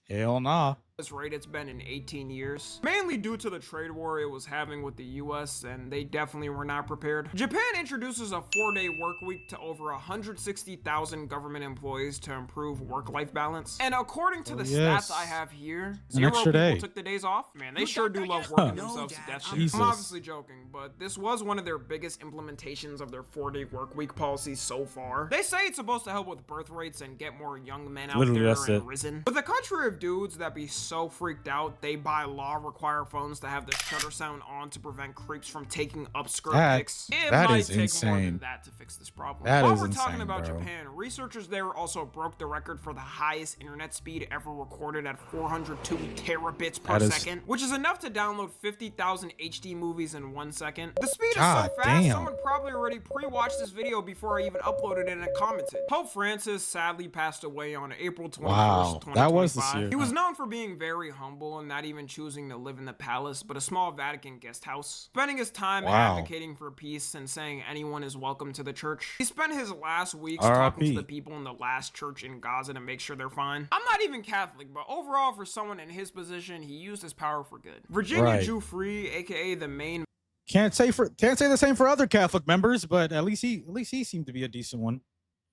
Hell nah. Rate it's been in 18 years, mainly due to the trade war it was having with the US, and they definitely were not prepared. Japan introduces a 4-day work week to over 160,000 government employees to improve work-life balance. And according to the stats I have here, 0 people took the days off. Man, they sure do love working themselves to death. I'm obviously joking, but this was one of their biggest implementations of their 4-day work week policy so far. They say it's supposed to help with birth rates and get more young men out there and risen. But the country of dudes that be so freaked out, they by law require phones to have the shutter sound on to prevent creeps from taking upskirt pics. It that might is take more insane. than that to fix this problem. That While is we're talking insane, about bro. Japan, researchers there also broke the record for the highest internet speed ever recorded at 402 terabits per second, which is enough to download 50,000 HD movies in 1 second. The speed God is so fast, damn. someone probably already pre-watched this video before I even uploaded it and commented. Pope Francis sadly passed away on April 21st, Wow, 2025. that was this year. He was known for being very humble and not even choosing to live in the palace, but a small Vatican guest house, spending his time advocating for peace and saying anyone is welcome to the church. He spent his last weeks talking to the people in the last church in Gaza to make sure they're fine. I'm not even Catholic, but overall, for someone in his position, he used his power for good. Virginia Giuffre, aka the main Can't say the same for other Catholic members, but at least he seemed to be a decent one.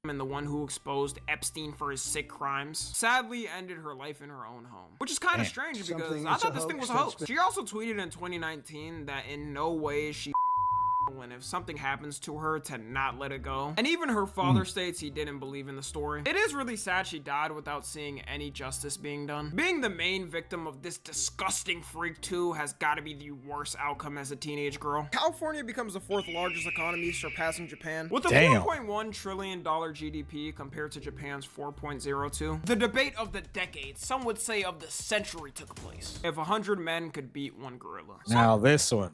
and the one who exposed Epstein for his sick crimes, sadly ended her life in her own home. Which is kind of strange because I thought this thing was a hoax. She also tweeted in 2019 that in no way is she and if something happens to her to not let it go. And even her father states he didn't believe in the story. It is really sad she died without seeing any justice being done. Being the main victim of this disgusting freak too has got to be the worst outcome as a teenage girl. California becomes the 4th largest economy, surpassing Japan with a $4.1 trillion GDP compared to Japan's 4.02. The debate of the decade, some would say of the century, took place. If 100 men could beat one gorilla. Now this one,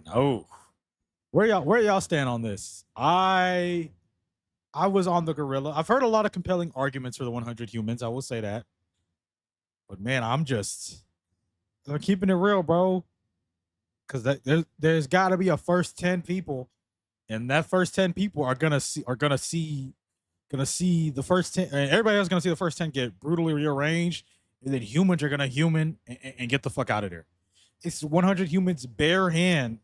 where y'all stand on this? I was on the gorilla. I've heard a lot of compelling arguments for the 100 humans. I will say that, but man, I'm keeping it real, bro. Because there's got to be a first 10 people, and that first 10 people are gonna see the first 10, and everybody else is gonna see the first 10 get brutally rearranged, and then humans are gonna human and get the fuck out of there. It's 100 humans barehanded,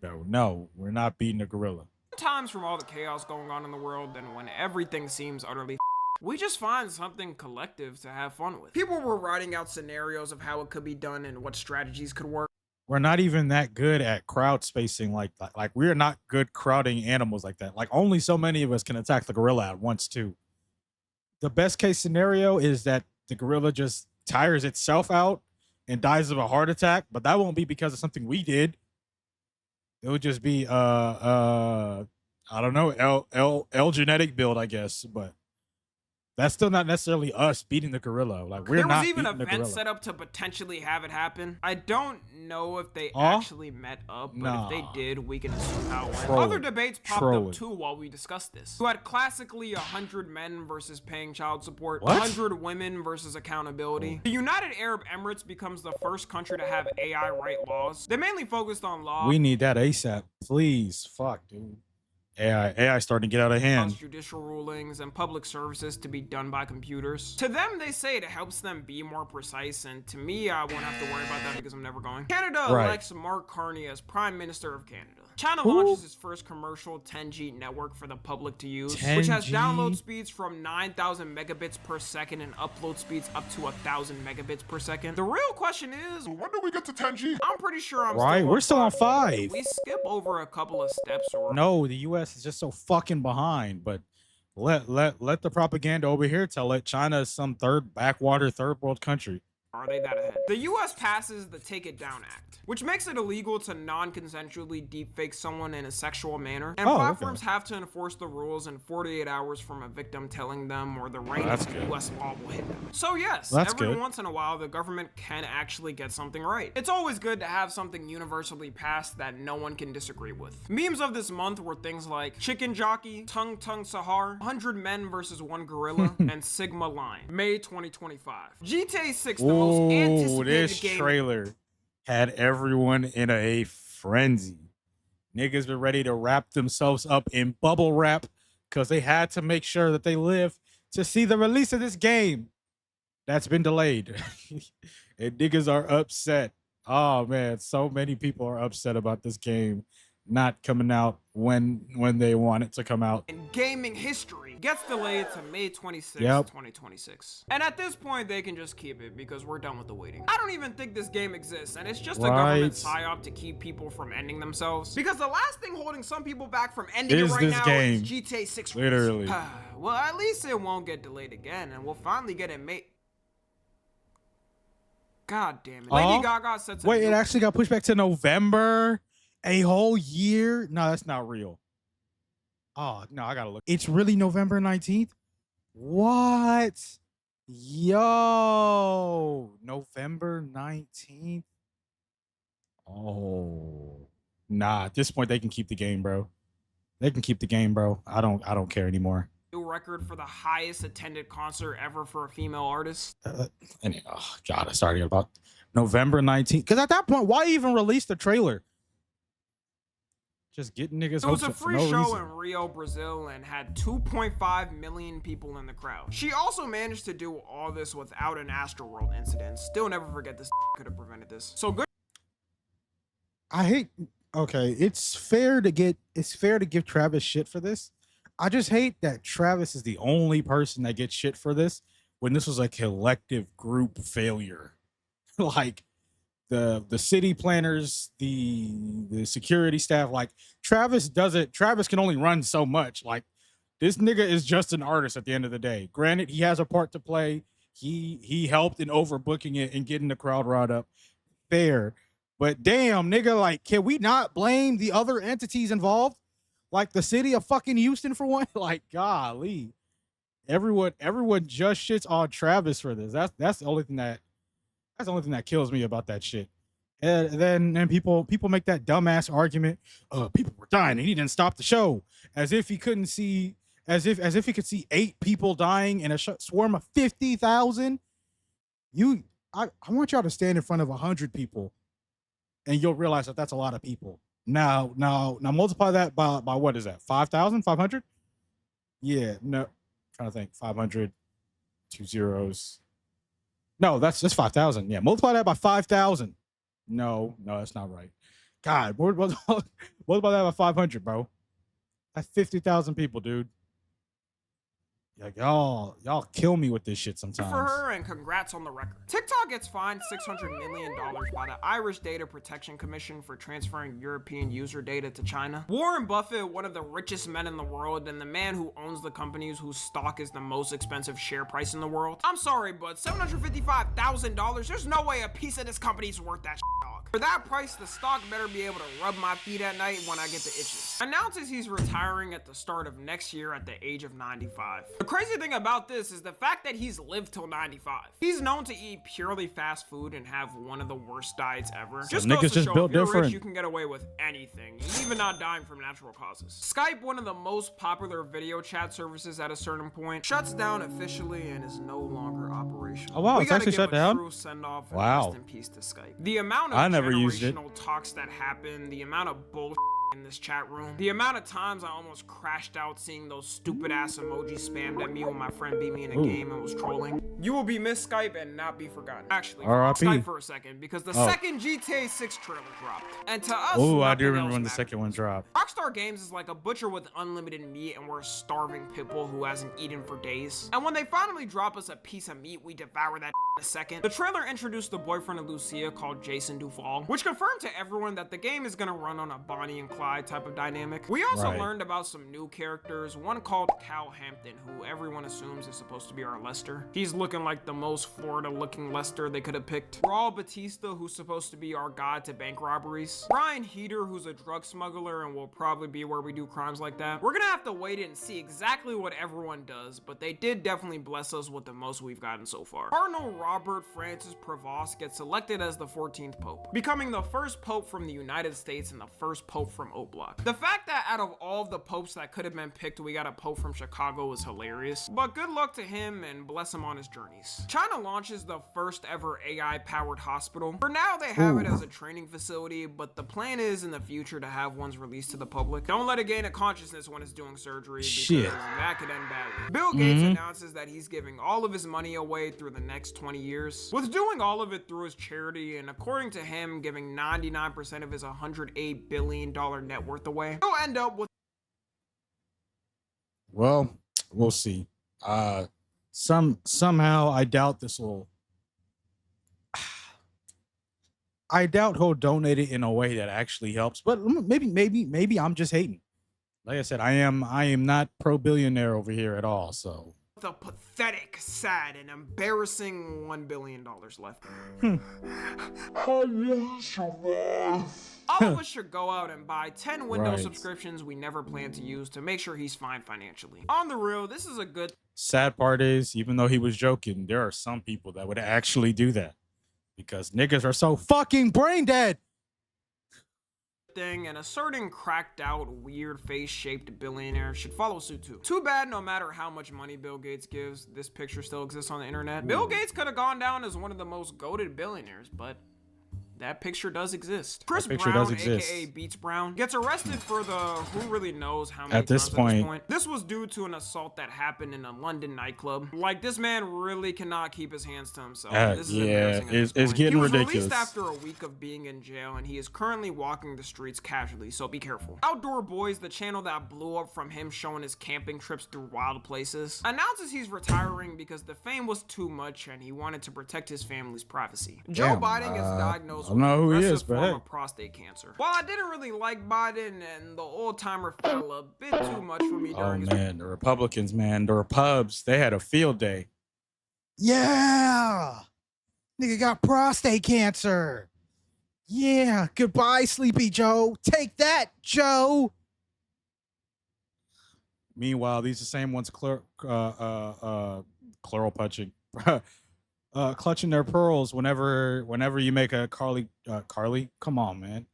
bro. No, we're not beating a gorilla. Sometimes from all the chaos going on in the world and when everything seems utterly we just find something collective to have fun with. People were writing out scenarios of how it could be done and what strategies could work. We're not even that good at crowd spacing like that. Like, we're not good crowding animals like that. Like, only so many of us can attack the gorilla at once too. The best case scenario is that the gorilla just tires itself out and dies of a heart attack, but that won't be because of something we did. It would just be I don't know, L genetic build, I guess, but that's still not necessarily us beating the gorilla. Like, we're not beating the gorilla. There was even events set up to potentially have it happen. I don't know if they actually met up, but if they did, we can assume how it went. Other debates popped up too while we discussed this. You had classically 100 men versus paying child support, 100 women versus accountability. The United Arab Emirates becomes the first country to have AI right laws. They mainly focused on law. We need that ASAP, please. Fuck, dude. AI starting to get out of hand. Judicial rulings and public services to be done by computers. To them, they say it helps them be more precise, and to me, I won't have to worry about that because I'm never going. Canada elects Mark Carney as Prime Minister of Canada. China launches its first commercial 10G network for the public to use, which has download speeds from 9,000 megabits per second and upload speeds up to 1,000 megabits per second. The real question is, when do we get to 10G? I'm pretty sure we're still on 5. We skip over a couple of steps, or no, the US is just so fucking behind, but let the propaganda over here tell it. China is some third world country. Are they that ahead? The US passes the Take It Down Act, which makes it illegal to non-consensually deepfake someone in a sexual manner, and platforms have to enforce the rules in 48 hours from a victim telling them, or the reign of US law will hit them. So yes, every once in a while the government can actually get something right. It's always good to have something universally passed that no one can disagree with. Memes of this month were things like Chicken Jockey, Tung Tung Sahar, 100 Men versus 1 Gorilla, and Sigma Line. May 2025. GTA 6, the most anticipated this game. Trailer had everyone in a frenzy. Niggas were ready to wrap themselves up in bubble wrap because they had to make sure that they live to see the release of this game that's been delayed. And niggas are upset. Oh man, so many people are upset about this game not coming out when they want it to come out. In gaming history gets delayed to May 26, 2026. And at this point, they can just keep it because we're done with the waiting. I don't even think this game exists, and it's just a government psyop to keep people from ending themselves. Because the last thing holding some people back from ending it right now is GTA 6 release. Literally. Well, at least it won't get delayed again, and we'll finally get it made. God damn it. Oh, Lady Gaga sets a wait, it new- actually got pushed back to November. A whole year? No, that's not real. Oh, no, I gotta look. It's really November 19th? What? Yo, November 19th? Oh, nah, at this point, they can keep the game, bro. They can keep the game, bro. I don't care anymore. new record for the highest attended concert ever for a female artist. And oh god, I started about November 19th. Because at that point, why even release the trailer? Just getting niggas. It was a hopes up for free no show reason. in Rio, Brazil, and had 2.5 million people in the crowd. She also managed to do all this without an Astroworld incident. Still never forget this could have prevented this. So good. I hate. Okay, it's fair to give Travis shit for this. I just hate that Travis is the only person that gets shit for this when this was a collective group failure. Like the city planners, the security staff, like Travis can only run so much. Like this nigga is just an artist at the end of the day. Granted, he has a part to play. He helped in overbooking it and getting the crowd riled up. Fair. But damn, nigga, like, can we not blame the other entities involved? Like the city of fucking Houston for one? Like, golly. Everyone just shits on Travis for this. That's the only thing that kills me about that shit. And then people make that dumbass argument, people were dying and he didn't stop the show. As if he couldn't see, as if he could see 8 people dying in a swarm of 50,000. I want y'all to stand in front of 100 people. And you'll realize that that's a lot of people. Now multiply that by what is that? 5,000? 500? Yeah, no. I'm trying to think. 500, 2 zeros. No, that's just 5,000. Yeah, multiply that by 5,000. No, that's not right. God, multiply that by 500, bro. That's 50,000 people, dude. Like y'all kill me with this shit sometimes. For her, and congrats on the record. TikTok gets fined $600 million by the Irish Data Protection Commission for transferring European user data to China. Warren Buffett, one of the richest men in the world, and the man who owns the companies whose stock is the most expensive share price in the world. I'm sorry, but $755,000, there's no way a piece of this company's worth that shit, dog. For that price, the stock better be able to rub my feet at night when I get the itches. Announces he's retiring at the start of next year at the age of 95. The crazy thing about this is the fact that he's lived till 95. He's known to eat purely fast food and have one of the worst diets ever. Just goes to show if you're rich, you can get away with anything, even not dying from natural causes. Skype, one of the most popular video chat services at a certain point, shuts down officially and is no longer operational. Oh wow, it's actually shut down? True send-off and wow. Rest in peace to Skype. The amount of I never used it. talks that happen, the amount of bullshit in this chat room, the amount of times I almost crashed out seeing those stupid ass emojis spammed at me when my friend beat me in a game and was trolling. You will be missed, Skype, and not be forgotten. Actually, Skype for a second, because the second GTA 6 trailer dropped. And to us, I do remember when the second one dropped. Rockstar Games is like a butcher with unlimited meat, and we're a starving pitbull who hasn't eaten for days. And when they finally drop us a piece of meat, we devour that in a second. The trailer introduced the boyfriend of Lucia called Jason Duval, which confirmed to everyone that the game is gonna run on a Bonnie and Clyde type of dynamic. We also learned about some new characters, one called Cal Hampton, who everyone assumes is supposed to be our Lester. He's looking like the most Florida looking Lester they could have picked. Raul Batista, who's supposed to be our god to bank robberies. Brian Heater, who's a drug smuggler and will probably be where we do crimes like that. We're gonna have to wait and see exactly what everyone does, but they did definitely bless us with the most we've gotten so far. Cardinal Robert Francis Prevost gets elected as the 14th Pope, becoming the first Pope from the United States and the first Pope from Oblak. The fact that out of all of the popes that could have been picked, we got a pope from Chicago is hilarious, but good luck to him and bless him on his journeys. China launches the first ever AI powered hospital. For now, they have it as a training facility, but the plan is in the future to have ones released to the public. Don't let it gain a consciousness when it's doing surgery, because that could end badly. Bill Gates announces that he's giving all of his money away through the next 20 years, with doing all of it through his charity, and according to him, giving 99% of his $108 billion net worth away. He'll end up with we'll see. Somehow I doubt this will. I doubt he'll donate it in a way that actually helps, but maybe I'm just hating. Like I said, I am not pro billionaire over here at all. So with a pathetic, sad, and embarrassing $1 billion left. All of us should go out and buy 10 Windows subscriptions we never plan to use to make sure he's fine financially. On the real, this is a good Sad part is, even though he was joking, there are some people that would actually do that because niggas are so fucking brain dead. thing, and a certain cracked out, weird face-shaped billionaire should follow suit too. Too bad no matter how much money Bill Gates gives, this picture still exists on the internet. Bill Gates could have gone down as one of the most goated billionaires, but that picture does exist. Chris Brown, aka Beats Brown, gets arrested for the who really knows how many at this point. This was due to an assault that happened in a London nightclub. Like, this man really cannot keep his hands to himself. This is embarrassing. It's getting ridiculous. He was released after a week of being in jail, and he is currently walking the streets casually, so be careful. Outdoor Boys, the channel that blew up from him showing his camping trips through wild places, announces he's retiring because the fame was too much and he wanted to protect his family's privacy. Joe Biden gets diagnosed I don't know who he is, but form of prostate cancer. While I didn't really like Biden, and the old timer fell a bit too much for me during his the Republicans, man, the Repubs, they had a field day. Yeah, nigga got prostate cancer. Yeah, goodbye, Sleepy Joe. Take that, Joe. Meanwhile, these are the same ones chloral punching. Clutching their pearls whenever you make a Carly, come on, man.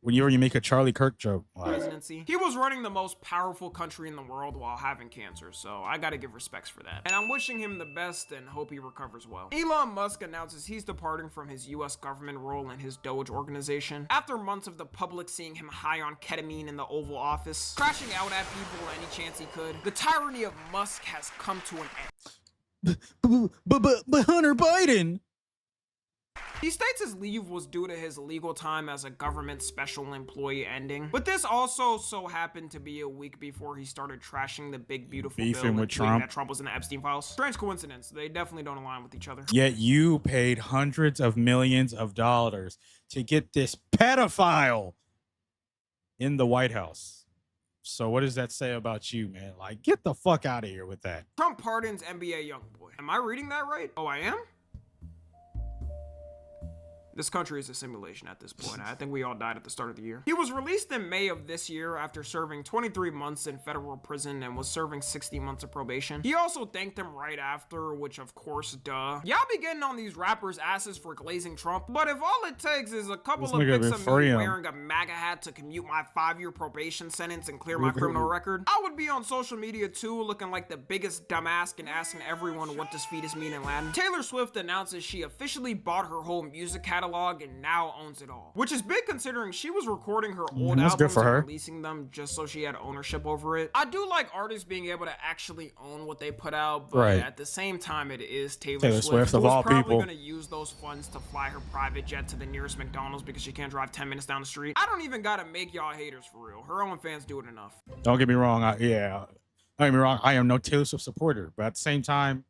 Whenever you make a Charlie Kirk joke. Presidency. He was running the most powerful country in the world while having cancer, so I gotta give respects for that. And I'm wishing him the best and hope he recovers well. Elon Musk announces he's departing from his US government role in his Doge organization after months of the public seeing him high on ketamine in the Oval Office, crashing out at people any chance he could. The tyranny of Musk has come to an end. But Hunter Biden. He states his leave was due to his legal time as a government special employee ending, but this also so happened to be a week before he started trashing the big beautiful beefing bill with Trump. That Trump was in the Epstein files. Strange coincidence. They definitely don't align with each other. Yet you paid hundreds of millions of dollars to get this pedophile in the White House. So what does that say about you, man? Like, get the fuck out of here with that. Trump pardons NBA YoungBoy. Am I reading that right? Oh, I am? This country is a simulation at this point. I think we all died at the start of the year. He was released in May of this year after serving 23 months in federal prison and was serving 60 months of probation. He also thanked him right after, which of course, duh. Y'all be getting on these rappers' asses for glazing Trump, but if all it takes is a couple of pics of me wearing a MAGA hat to commute my 5-year probation sentence and clear my criminal record, I would be on social media too, looking like the biggest dumbass and asking everyone what does fetus mean in Latin. Taylor Swift announces she officially bought her whole music catalog and now owns it all, which is big considering she was recording her old albums and releasing them just so she had ownership over it. I do like artists being able to actually own what they put out, but at the same time, it is Taylor Swift of all people, probably going to use those funds to fly her private jet to the nearest McDonald's because she can't drive 10 minutes down the street. I don't even gotta make y'all haters for real. Her own fans do it enough. Don't get me wrong. Don't get me wrong. I am no Taylor Swift supporter, but at the same time,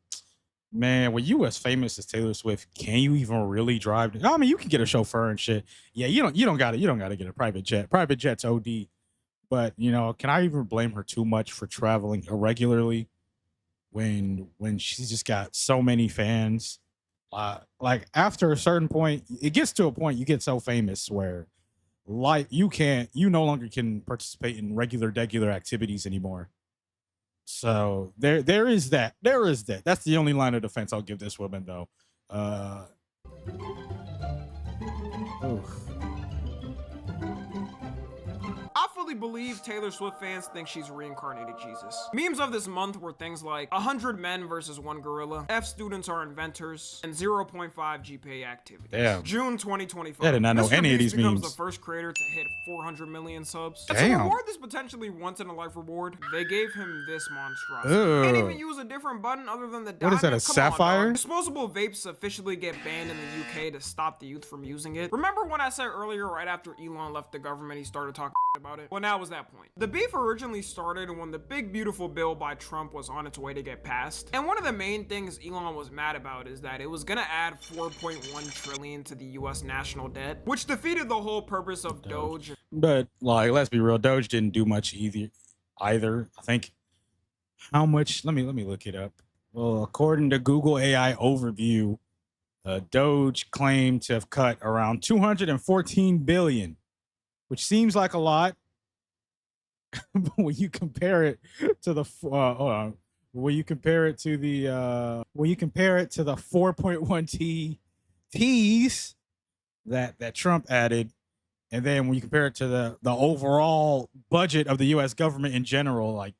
man, when you as famous as Taylor Swift, can you even really drive? I mean, you can get a chauffeur and shit. Yeah, you don't gotta get a private jet. Private jet's OD. But you know, can I even blame her too much for traveling irregularly when she's just got so many fans? Like after a certain point, it gets to a point you get so famous where like you no longer can participate in regular activities anymore. So there is that. That's the only line of defense I'll give this woman, though. I fully believe Taylor Swift fans think she's reincarnated Jesus. Memes of this month were things like 100 men versus 1 gorilla, F students are inventors, and 0.5 GPA activities. Damn. June 2025. I did not know Mr. any of Beast these memes. becomes the first creator to hit 400 million subs. Damn. And to reward this potentially once-in-a-life reward, they gave him this monstrosity. Can't even use a different button other than the diamond. What is that, a sapphire? Disposable vapes officially get banned in the UK to stop the youth from using it. Remember when I said earlier, right after Elon left the government, he started talking about it? Well, now was that point. The beef originally started when the big beautiful bill by Trump was on its way to get passed. And one of the main things Elon was mad about is that it was gonna add 4.1 trillion to the US national debt, which defeated the whole purpose of Doge. But like, let's be real, Doge didn't do much either. I think how much, let me look it up. Well, according to Google AI overview, Doge claimed to have cut around 214 billion, which seems like a lot. But when you compare it to the hold on, when you compare it to the 4.1 T's that Trump added, and then when you compare it to the overall budget of the U.S. government in general, like,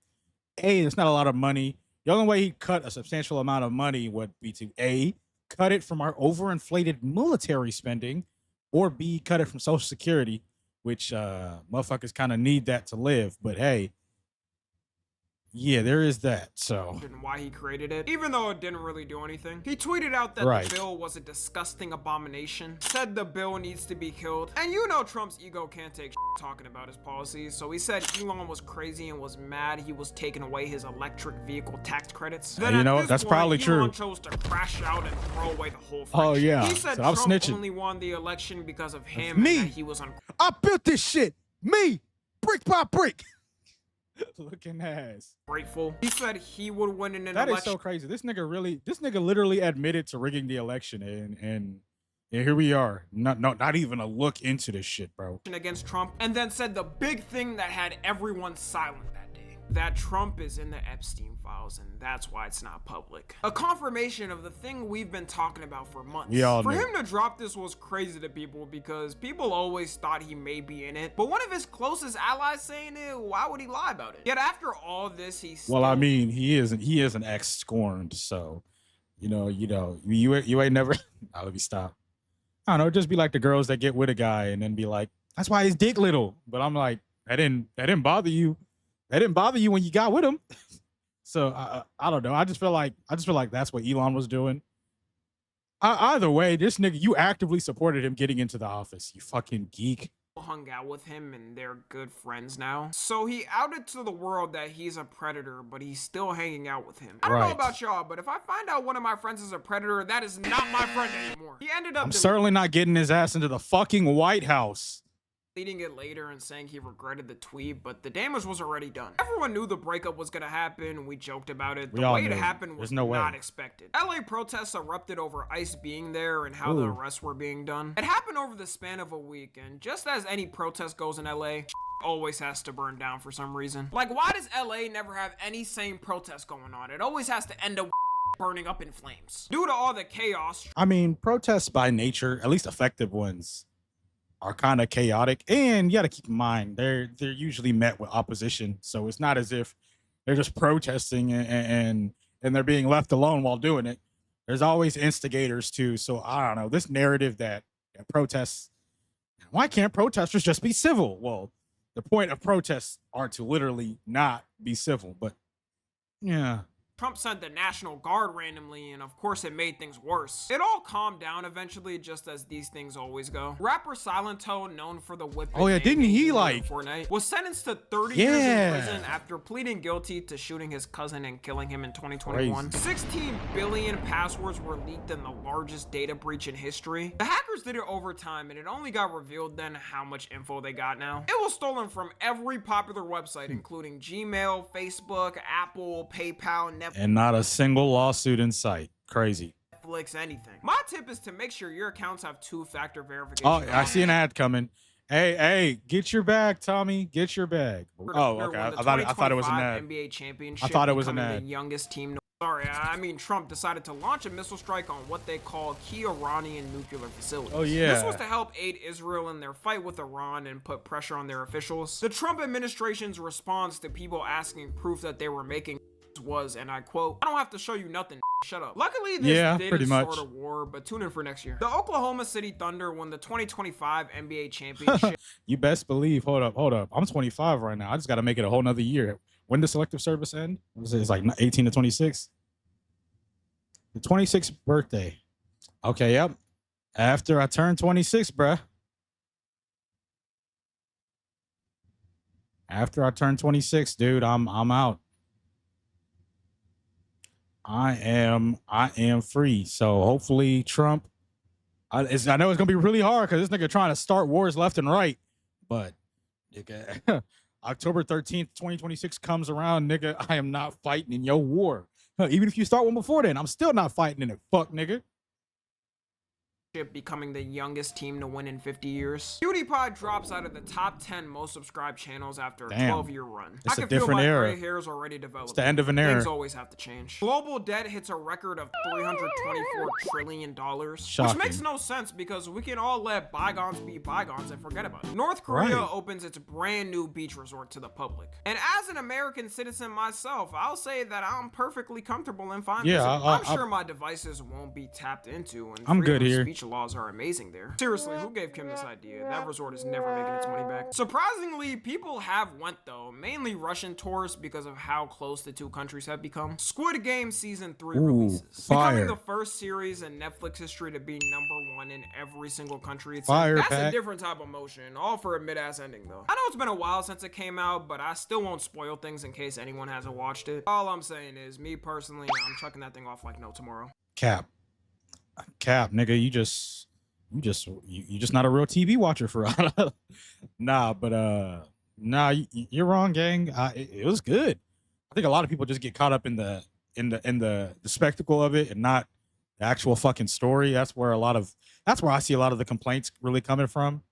it's not a lot of money. The only way he'd cut a substantial amount of money would be to A, cut it from our overinflated military spending, or B, cut it from Social Security, which motherfuckers kind of need that to live. But hey, yeah, there is that. So and why he created it, even though it didn't really do anything. He tweeted out that Right. the bill was a disgusting abomination, said the bill needs to be killed, and you know Trump's ego can't take talking about his policies, so he said Elon was crazy and was mad he was taking away his electric vehicle tax credits. Then you at know, this that's point, probably Elon true. chose to crash out and throw away the whole Oh, friendship. yeah. He said So I'm Trump snitching. only won the election because of him me. and that he was on I built this shit, me, brick by brick. Looking ass. grateful. He said he would win in an That is election so crazy. This nigga literally admitted to rigging the election, and here we are. Not even a look into this shit, bro. against Trump, and then said the big thing that had everyone silent that day, that Trump is in the Epstein files, and that's why it's not public. A confirmation of the thing we've been talking about for months. We all For knew. him to drop this was crazy to people because people always thought he may be in it, but one of his closest allies saying it, why would he lie about it? Yet after all this, he's Well, I still- mean, he is an ex scorned, so you ain't never. Now, let me stop. I don't know, just be like the girls that get with a guy and then be like, that's why his dick little. But I'm like, that didn't bother you. That didn't bother you when you got with him. So I don't know. I just feel like that's what Elon was doing. Either way, this nigga, you actively supported him getting into the office. You fucking geek. hung out with him and they're good friends now. So he outed to the world that he's a predator, but he's still hanging out with him. I don't know Right. about y'all, but if I find out one of my friends is a predator, that is not my friend anymore. He ended up I'm certainly not getting his ass into the fucking White House. deleting it later and saying he regretted the tweet, but the damage was already done. Everyone knew the breakup was gonna happen. We joked about it. We The all way it knew. happened was There's no way. not expected. LA protests erupted over ICE being there and how the Ooh. arrests were being done. It happened over the span of a week, and just as any protest goes in LA, always has to burn down for some reason. Like, why does LA never have any same protest going on? It always has to end up burning up in flames. Due to all the chaos, I mean, protests by nature, at least effective ones, are kind of chaotic, and you got to keep in mind they're usually met with opposition. So it's not as if they're just protesting and they're being left alone while doing it. There's always instigators too. So I don't know, this narrative that protests, why can't protesters just be civil? Well, the point of protests are to literally not be civil, but yeah. Trump sent the National Guard randomly, and of course it made things worse. It all calmed down eventually, just as these things always go. Rapper Silento, known for the whipping Oh, yeah, name didn't he, in like- Fortnite, was sentenced to 30 years Yeah. in prison after pleading guilty to shooting his cousin and killing him in 2021. 16 billion passwords were leaked in the largest data breach in history. The hackers did it over time, and it only got revealed then how much info they got now. It was stolen from every popular website, including Gmail, Facebook, Apple, PayPal, Netflix, And not a single lawsuit in sight. Crazy. anything. My tip is to make sure your accounts have two-factor verification. Oh, I see an ad coming. Hey, get your bag, Tommy. Get your bag. Oh, okay. I thought it was an ad. NBA championship. I thought it was an becoming ad. The youngest team. Sorry, I mean Trump decided to launch a missile strike on what they call key Iranian nuclear facilities. Oh, yeah. This was to help aid Israel in their fight with Iran and put pressure on their officials. The Trump administration's response to people asking proof that they were making was, and I quote, "I don't have to show you nothing. Shut up." Luckily, this Yeah, didn't pretty much. start a war, but tune in for next year. The Oklahoma City Thunder won the 2025 NBA championship. You best believe. Hold up. I'm 25 right now. I just got to make it a whole nother year. When does selective service end? It's like 18 to 26. The 26th birthday. Okay, yep. After I turn 26, bruh. After I turn 26, dude, I'm out. I am free. So hopefully Trump. I know it's gonna be really hard because this nigga trying to start wars left and right. But nigga, October 13th, 2026 comes around, nigga. I am not fighting in your war Even if you start one before then, I'm still not fighting in it. Fuck, nigga. Becoming the youngest team to win in 50 years. PewDiePie drops out of the top 10 most subscribed channels after a 12-year run. It's I a can feel different my era. gray hairs already developing. It's the end of an era. Things always have to change. Global debt hits a record of $324 trillion, Shocking. which makes no sense because we can all let bygones be bygones and forget about it. North Korea opens its brand new beach resort to the public. And as an American citizen myself, I'll say that I'm perfectly comfortable and fine. Yeah, I'm sure my devices won't be tapped into, and I'm good freedom of here. speech laws are amazing there. Seriously, who gave Kim this idea? That resort is never making its money back. Surprisingly, people have went though, mainly Russian tourists because of how close the two countries have become. Squid Game Season 3 releases. Fire. Becoming the first series in Netflix history to be #1 in every single country. Fire, That's a Pat. different type of emotion, all for a mid-ass ending though. I know it's been a while since it came out, but I still won't spoil things in case anyone hasn't watched it. All I'm saying is, me personally, I'm chucking that thing off like no tomorrow. Cap, nigga, you just not a real TV watcher for real. Nah, but you're wrong, gang. It was good. I think a lot of people just get caught up in the spectacle of it and not the actual fucking story. That's where I see a lot of the complaints really coming from.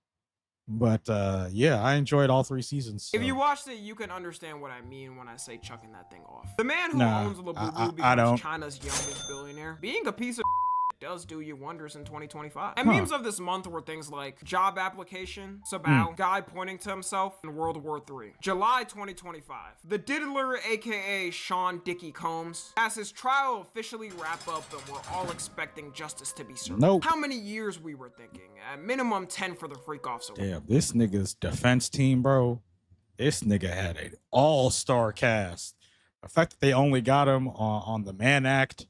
But yeah, I enjoyed all 3 seasons. So. If you watched it, you can understand what I mean when I say chucking that thing off. The man who Nah, owns Labubu I becomes don't. China's youngest billionaire. Being a piece of does do you wonders in 2025. And Huh. memes of this month were things like job application, Sabao, guy pointing to himself in World War III. July 2025. The Diddler, aka Sean Dickie Combs, has his trial officially wrap up and we're all expecting justice to be served. Nope. How many years we were thinking? At minimum 10 for the freak-offs. Damn, this nigga's defense team, bro. This nigga had an all-star cast. The fact that they only got him on the Mann Act,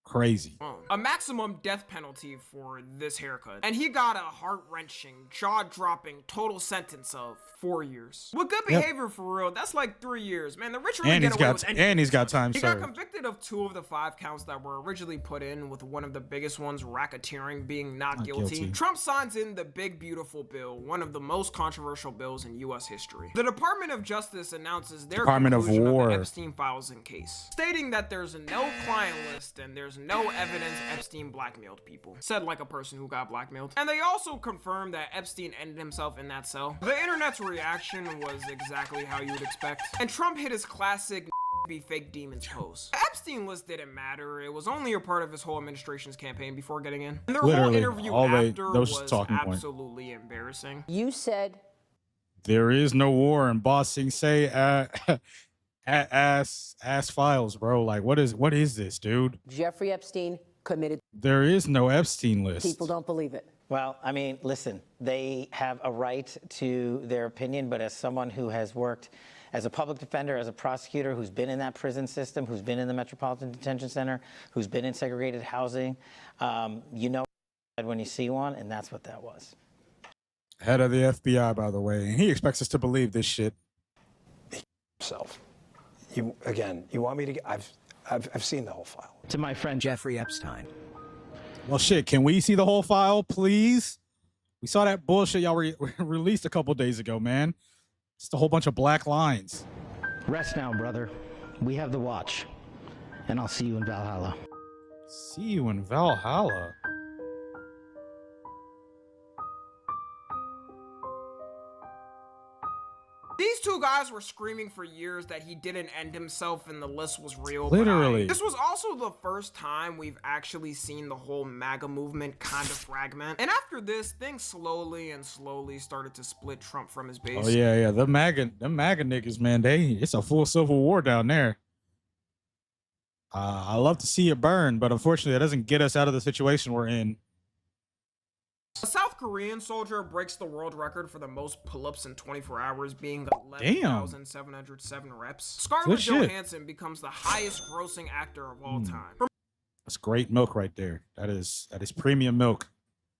crazy. A maximum death penalty for this haircut. And he got a heart-wrenching, jaw-dropping total sentence of 4 years. With good behavior for real, that's like 3 years. Man, the rich really And get away with anything. he's got time He served. got convicted of 2 of the 5 counts that were originally put in, with one of the biggest ones, racketeering, being not guilty. Trump signs in the Big Beautiful Bill, one of the most controversial bills in U.S. history. The Department of Justice announces their Department of conclusion War. the Epstein files in case, stating that there's no client list and there's no evidence Epstein blackmailed people. Said like a person who got blackmailed. And they also confirmed that Epstein ended himself in that cell. The internet's reaction was exactly how you would expect. And Trump hit his classic be fake demons pose. The Epstein list didn't matter. It was only a part of his whole administration's campaign before getting in. And their whole interview after was absolutely embarrassing. You said there is no war in Bossing say ass files, bro. Like what is this, dude? Jeffrey Epstein committed. There is no Epstein list. People don't believe it. Well, I mean, listen, they have a right to their opinion, but as someone who has worked as a public defender, as a prosecutor, who's been in that prison system, who's been in the Metropolitan Detention Center, who's been in segregated housing, you know when you see one, and that's what that was. Head of the FBI, by the way, and he expects us to believe this shit. Himself. You want me to get? I've seen the whole file. To my friend Jeffrey Epstein. Well, shit, can we see the whole file, please? We saw that bullshit y'all released a couple days ago, man. Just a whole bunch of black lines. Rest now, brother. We have the watch, and I'll see you in Valhalla. See you in Valhalla. These 2 guys were screaming for years that he didn't end himself and the list was real. Literally. This was also the first time we've actually seen the whole MAGA movement kind of fragment. And after this, things slowly started to split Trump from his base. Oh yeah. The MAGA niggas, man, it's a full civil war down there. I love to see it burn, but unfortunately, that doesn't get us out of the situation we're in. A South Korean soldier breaks the world record for the most pull-ups in 24 hours, being 11,707 reps. Scarlett Johansson becomes the highest grossing actor of all time. That's great milk right there. That is premium milk.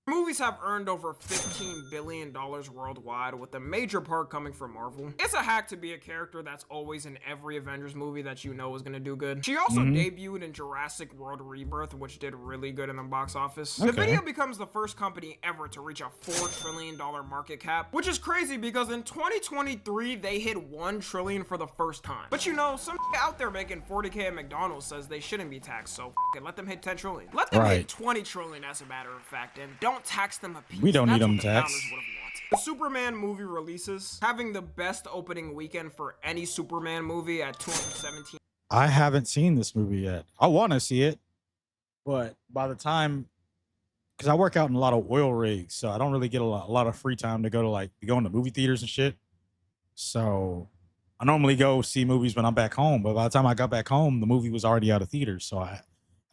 Movies have earned over $15 billion worldwide, with a major part coming from Marvel. It's a hack to be a character that's always in every Avengers movie that you know is gonna do good. She also debuted in Jurassic World Rebirth, which did really good in the box office. The video becomes the first company ever to reach a $4 trillion market cap, which is crazy because in 2023, they hit $1 trillion for the first time. But you know, some out there making 40K at McDonald's says they shouldn't be taxed, so let them hit 10 trillion. Let them hit 20 trillion as a matter of fact, and don't tax them a piece. We don't need them taxed. taxed. The Superman movie releases, having the best opening weekend for any Superman movie at 217. I haven't seen this movie yet. I want to see it, but by the time, because I work out in a lot of oil rigs, so I don't really get a lot of free time to go to go into movie theaters and shit. So I normally go see movies when I'm back home, but by the time I got back home, the movie was already out of theaters. So I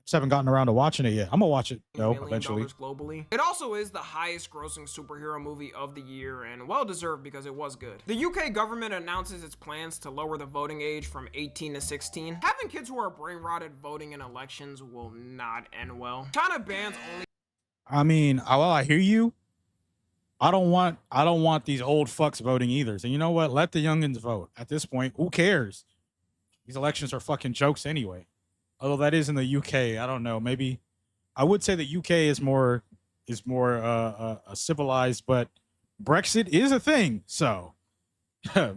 just haven't gotten around to watching it yet. I'm gonna watch it though eventually. Globally. It also is the highest grossing superhero movie of the year, and well deserved because it was good. The UK government announces its plans to lower the voting age from 18 to 16. Having kids who are brain rotted voting in elections will not end well. China bans only. I mean, while I hear you, I don't want these old fucks voting either. So you know what? Let the youngins vote. At this point, who cares? These elections are fucking jokes anyway. Although that is in the UK, I don't know. Maybe I would say the UK is more civilized, but Brexit is a thing, so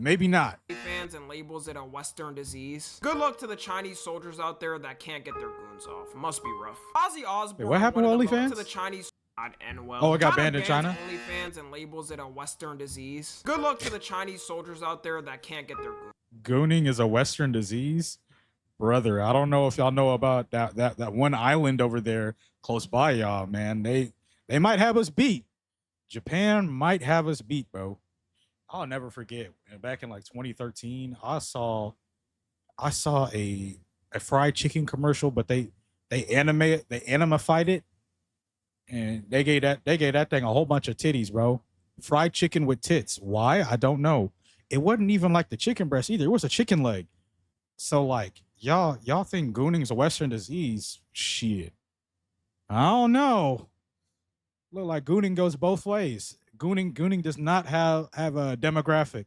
maybe not. Fans and labels it a Western disease. Good luck to the Chinese soldiers out there that can't get their goons off. Must be rough. Ozzy Osbourne. Wait, what happened to OnlyFans? To the Chinese. And well, oh, it got banned in China. OnlyFans and labels it a Western disease. Good luck to the Chinese soldiers out there that can't get their goons. Gooning is a Western disease. Brother, I don't know if y'all know about that one island over there close by y'all, man. They might have us beat. Japan might have us beat, bro. I'll never forget. Back in 2013, I saw a fried chicken commercial, but they animified it, and they gave that thing a whole bunch of titties, bro. Fried chicken with tits. Why? I don't know. It wasn't even like the chicken breast either. It was a chicken leg. So y'all think gooning is a Western disease? Shit, I don't know. Look like gooning goes both ways. Gooning does not have a demographic.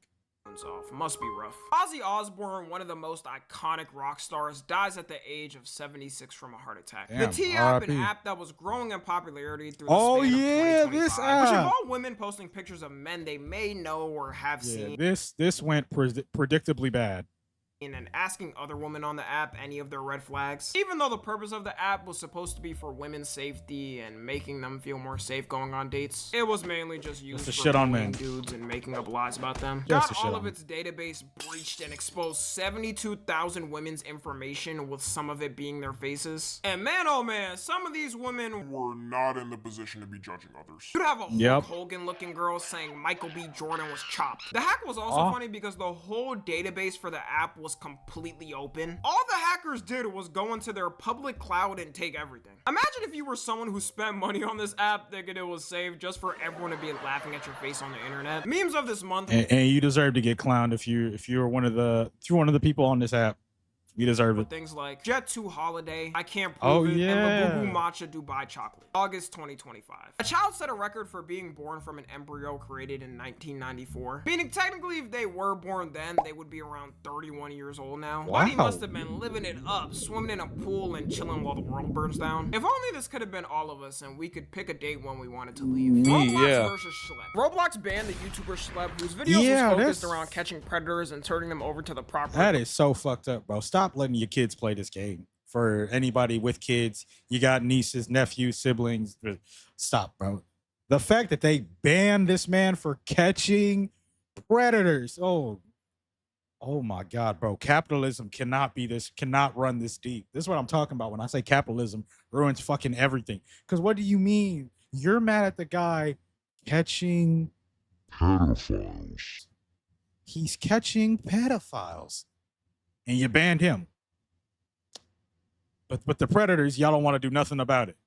Off. Must be rough. Ozzy Osbourne, one of the most iconic rock stars, dies at the age of 76 from a heart attack. Damn, the T-App, an app that was growing in popularity through the span of 2025, this app, which involved women posting pictures of men they may know or have seen. This went predictably bad. And asking other women on the app any of their red flags. Even though the purpose of the app was supposed to be for women's safety and making them feel more safe going on dates, it was mainly just used for shit on men, dudes and making up lies about them. Just Got all of its database breached and exposed 72,000 women's information, with some of it being their faces. And man, oh man, some of these women were not in the position to be judging others. You'd have a Hulk Hogan looking girl saying Michael B. Jordan was chopped. The hack was also funny because the whole database for the app was completely open. All the hackers did was go into their public cloud and take everything. Imagine if you were someone who spent money on this app thinking it was safe just for everyone to be laughing at your face on the internet. Memes of this month. And you deserve to get clowned if you're one of the people on this app. You deserve it. Things like Jet 2 Holiday, I Can't Prove It, and Labubu Matcha Dubai Chocolate. August 2025. A child set a record for being born from an embryo created in 1994. Meaning technically if they were born then, they would be around 31 years old now. Wow. Buddy must have been living it up, swimming in a pool and chilling while the world burns down. If only this could have been all of us and we could pick a date when we wanted to leave. Roblox versus Schlep. Roblox banned the YouTuber Schlep, whose videos was focused around catching predators and turning them over to the proper. That is so fucked up, bro. Stop letting your kids play this game. For anybody with kids, you got nieces, nephews, siblings, stop, bro. The fact that they banned this man for catching predators. Oh my God, bro. Capitalism cannot run this deep. This is what I'm talking about when I say capitalism ruins fucking everything. Because what do you mean? You're mad at the guy catching pedophiles. He's catching pedophiles. And you banned him. But the predators, y'all don't want to do nothing about it.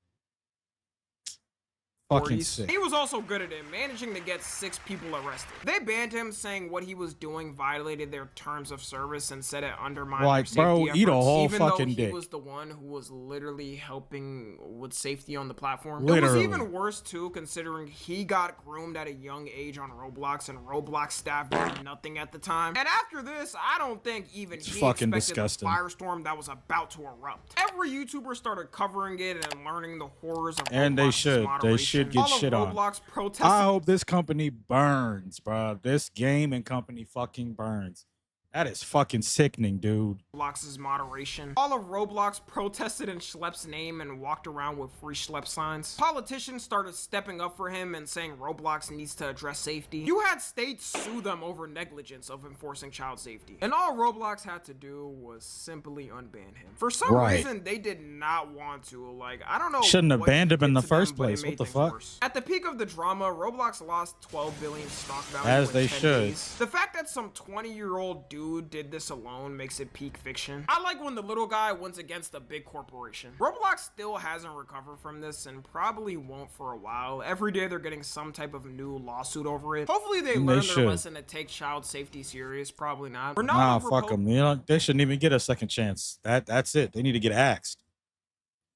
Fucking 40s. sick. He was also good at it, managing to get 6 people arrested. They banned him, saying what he was doing violated their terms of service and said it undermined their Like, safety bro, efforts, eat a whole even fucking though he dick. was the one who was literally helping with safety on the platform. Literally. It was even worse too, considering he got groomed at a young age on Roblox, and Roblox staff did nothing at the time. And after this, I don't think even he fucking expected disgusting. the firestorm that was about to erupt. Every YouTuber started covering it and learning the horrors of And they Roblox's should. They moderation. should get All of shit on. Roblox protested I hope this company burns, bro. This game and company fucking burns. That is fucking sickening, dude. Roblox's moderation. All of Roblox protested in Schlepp's name and walked around with free Schlepp signs. Politicians started stepping up for him and saying Roblox needs to address safety. You had states sue them over negligence of enforcing child safety. And all Roblox had to do was simply unban him. For some reason, they did not want to. Like, I don't know. Shouldn't have what banned he him in did the to them, first but it place. made What the things fuck? worse. At the peak of the drama, Roblox lost 12 billion stock value As in they 10 should. days. The fact that some 20-year-old dude did this alone makes it peak fiction. I like when the little guy wins against a big corporation. Roblox still hasn't recovered from this and probably won't for a while. Every day they're getting some type of new lawsuit over it. Hopefully they And learn they their should. lesson to take child safety serious. Probably not. Nah, Ronaldo fuck them. You know, they shouldn't even get a second chance. That's it. They need to get axed.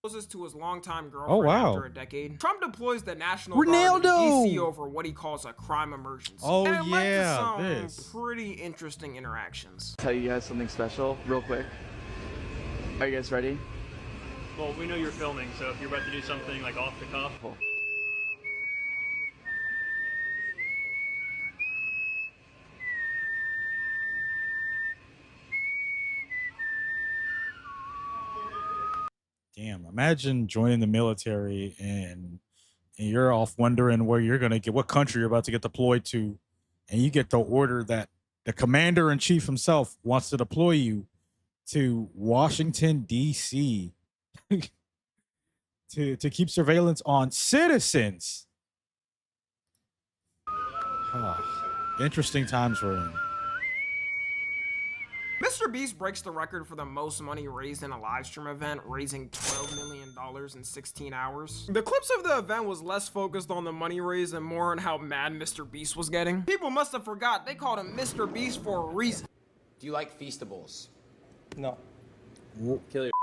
proposes to his longtime girlfriend Oh, wow. after a decade. Trump deploys the National Guard in Ronaldo! DC over what he calls a crime emergency. Oh, and it led to yeah, some this. pretty interesting interactions. Tell you guys something special real quick. Are you guys ready? Well, we know you're filming, so if you're about to do something like off the cuff. Damn, imagine joining the military and you're off wondering where you're gonna get, what country you're about to get deployed to, and you get the order that the commander in chief himself wants to deploy you to Washington D.C. to keep surveillance on citizens. Interesting times we're in. Mr. Beast breaks the record for the most money raised in a live stream event, raising $12 million in 16 hours. The clips of the event was less focused on the money raised and more on how mad Mr. Beast was getting. People must have forgot they called him Mr. Beast for a reason. Do you like Feastables? No.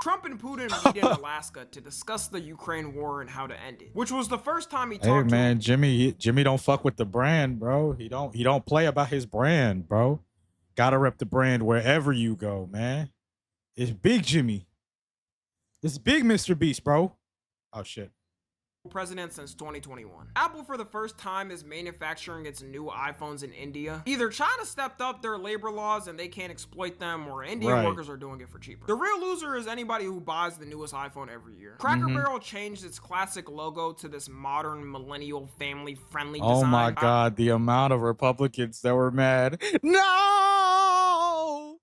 Trump and Putin meet in Alaska to discuss the Ukraine war and how to end it, which was the first time he Hey talked to him. man, Jimmy don't fuck with the brand, bro. He don't play about his brand, bro. Gotta rep the brand wherever you go, man. It's big Jimmy. It's big Mr. Beast, bro. Oh shit. President since 2021. Apple for the first time is manufacturing its new iPhones in India. Either China stepped up their labor laws and they can't exploit them, or Indian Right. workers are doing it for cheaper. The real loser is anybody who buys the newest iPhone every year. Cracker Barrel changed its classic logo to this modern millennial family-friendly design. Oh my god, the amount of Republicans that were mad. No!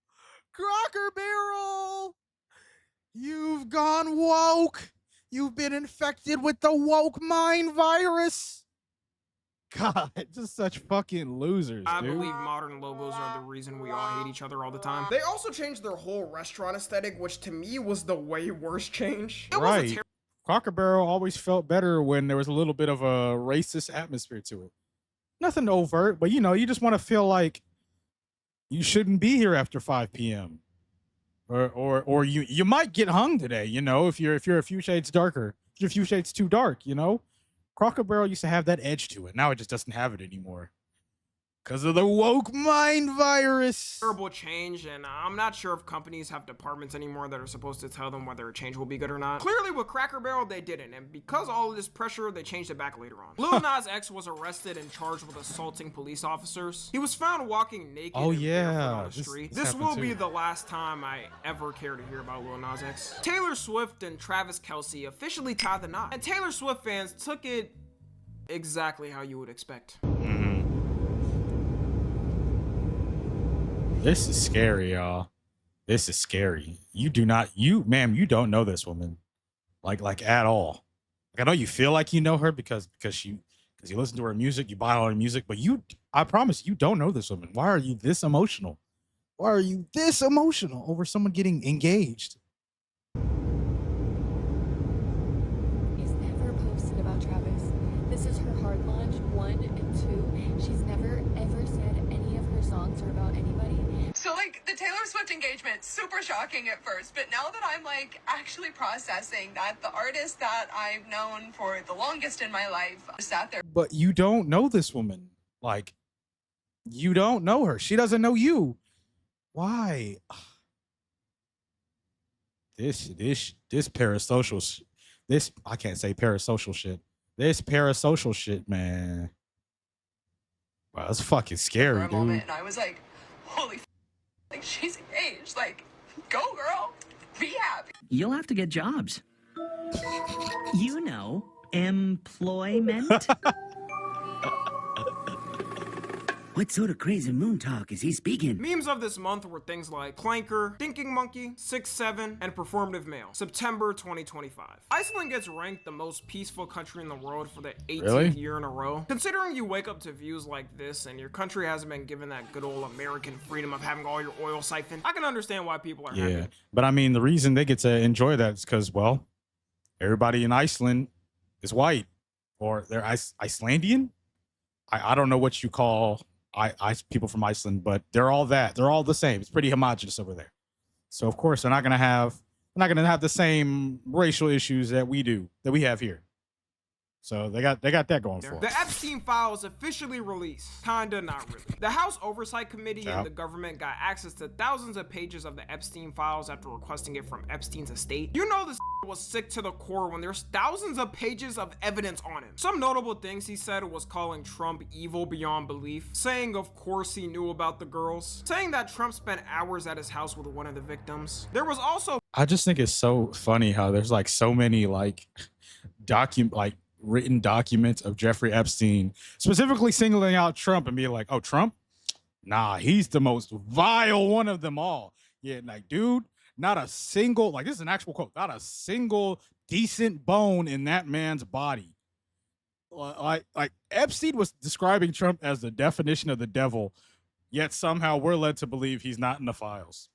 Cracker Barrel! You've gone woke. You've been infected with the woke mind virus. God, just such fucking losers, I dude. believe modern logos are the reason we all hate each other all the time. They also changed their whole restaurant aesthetic, which to me was the way worse change. It was a Right. Cracker Barrel always felt better when there was a little bit of a racist atmosphere to it. Nothing overt, but you know, you just want to feel like you shouldn't be here after 5 p.m. Or you might get hung today, you know, if you're a few shades darker, if you're a few shades too dark, you know. Cracker Barrel used to have that edge to it. Now it just doesn't have it anymore. Because of the woke mind virus. Terrible change, and I'm not sure if companies have departments anymore that are supposed to tell them whether a change will be good or not. Clearly with Cracker Barrel they didn't, and because of all of this pressure, they changed it back later on. Lil Nas X was arrested and charged with assaulting police officers. He was found walking naked Oh, and barefoot yeah. on the This street. happened This will too. be the last time I ever care to hear about Lil Nas X. Taylor Swift and Travis Kelce officially tied the knot, and Taylor Swift fans took it exactly how you would expect. This is scary, y'all. This is scary. Ma'am, you don't know this woman, like at all. Like, I know you feel like you know her because you listen to her music, you buy all her music, but I promise you don't know this woman. Why are you this emotional? Why are you this emotional over someone getting engaged? He's never posted about Travis. This like the Taylor Swift engagement, super shocking at first, but now that I'm like actually processing that the artist that I've known for the longest in my life sat there. But you don't know this woman. Like, you don't know her. She doesn't know you. Why? This parasocial this, I can't say parasocial shit. This parasocial shit, man. Wow, that's fucking scary, For a dude. moment, and I was like, holy like she's engaged. Like, go girl, be happy. You'll have to get jobs. You know, employment. What sort of crazy moon talk is he speaking? Memes of this month were things like Clanker, Thinking Monkey, 6'7", and Performative Male. September 2025. Iceland gets ranked the most peaceful country in the world for the 18th year in a row. Considering you wake up to views like this and your country hasn't been given that good old American freedom of having all your oil siphoned, I can understand why people are happy. But I mean, the reason they get to enjoy that is because, well, everybody in Iceland is white, or they're Icelandian. I don't know what you call people from Iceland, but they're all that. They're all the same. It's pretty homogenous over there. So of course they're not gonna have the same racial issues that we have here. So they got that going for them. The Epstein files officially released. Kinda, not really. The House Oversight Committee and the government got access to thousands of pages of the Epstein files after requesting it from Epstein's estate. You know this was sick to the core when there's thousands of pages of evidence on him. Some notable things he said was calling Trump evil beyond belief, saying of course he knew about the girls, saying that Trump spent hours at his house with one of the victims. There was also I just think it's so funny how there's like so many like written documents of Jeffrey Epstein, specifically singling out Trump and being like, oh, Trump? Nah, he's the most vile one of them all. Yeah, like, dude, not a single, like, this is an actual quote, not a single decent bone in that man's body. Like Epstein was describing Trump as the definition of the devil, yet somehow we're led to believe he's not in the files.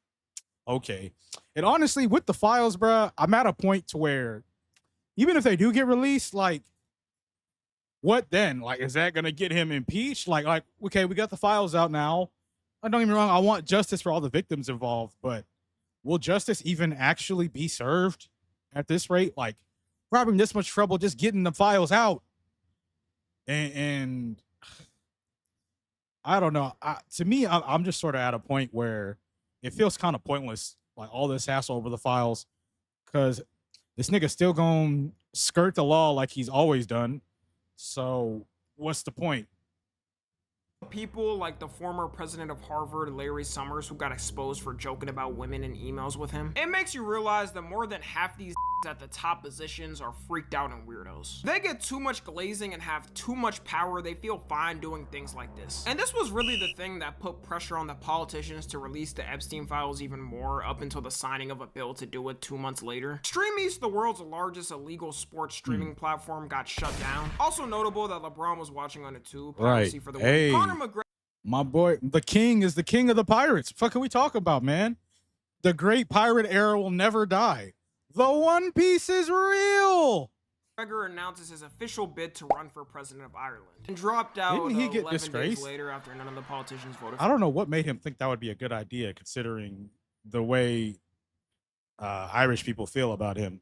Okay. And honestly, with the files, bruh, I'm at a point to where even if they do get released, like, what then? Like, is that gonna get him impeached? Like, okay, we got the files out now. Don't get me wrong, I want justice for all the victims involved, but will justice even actually be served at this rate? Like, we're having this much trouble just getting the files out. And I don't know. To me, I'm just sort of at a point where it feels kind of pointless, like all this hassle over the files, because this nigga still gonna skirt the law like he's always done. So what's the point? people like the former president of Harvard, Larry Summers, who got exposed for joking about women in emails with him. It makes you realize that more than half these at the top positions are freaked out and weirdos. They get too much glazing and have too much power, they feel fine doing things like this. And this was really the thing that put pressure on the politicians to release the Epstein files even more up until the signing of a bill to do it 2 months later. StreamEast, the world's largest illegal sports streaming platform, got shut down. Also notable that LeBron was watching on it too. Right. For the hey, Conor McGregor, my boy, the king is the king of the pirates. What the fuck can we talk about, man? The great pirate era will never die. The One Piece is real. McGregor announces his official bid to run for president of Ireland and dropped out. Didn't he get 11 disgraced days later after none of the politicians voted for I don't know what made him think that would be a good idea, considering the way Irish people feel about him.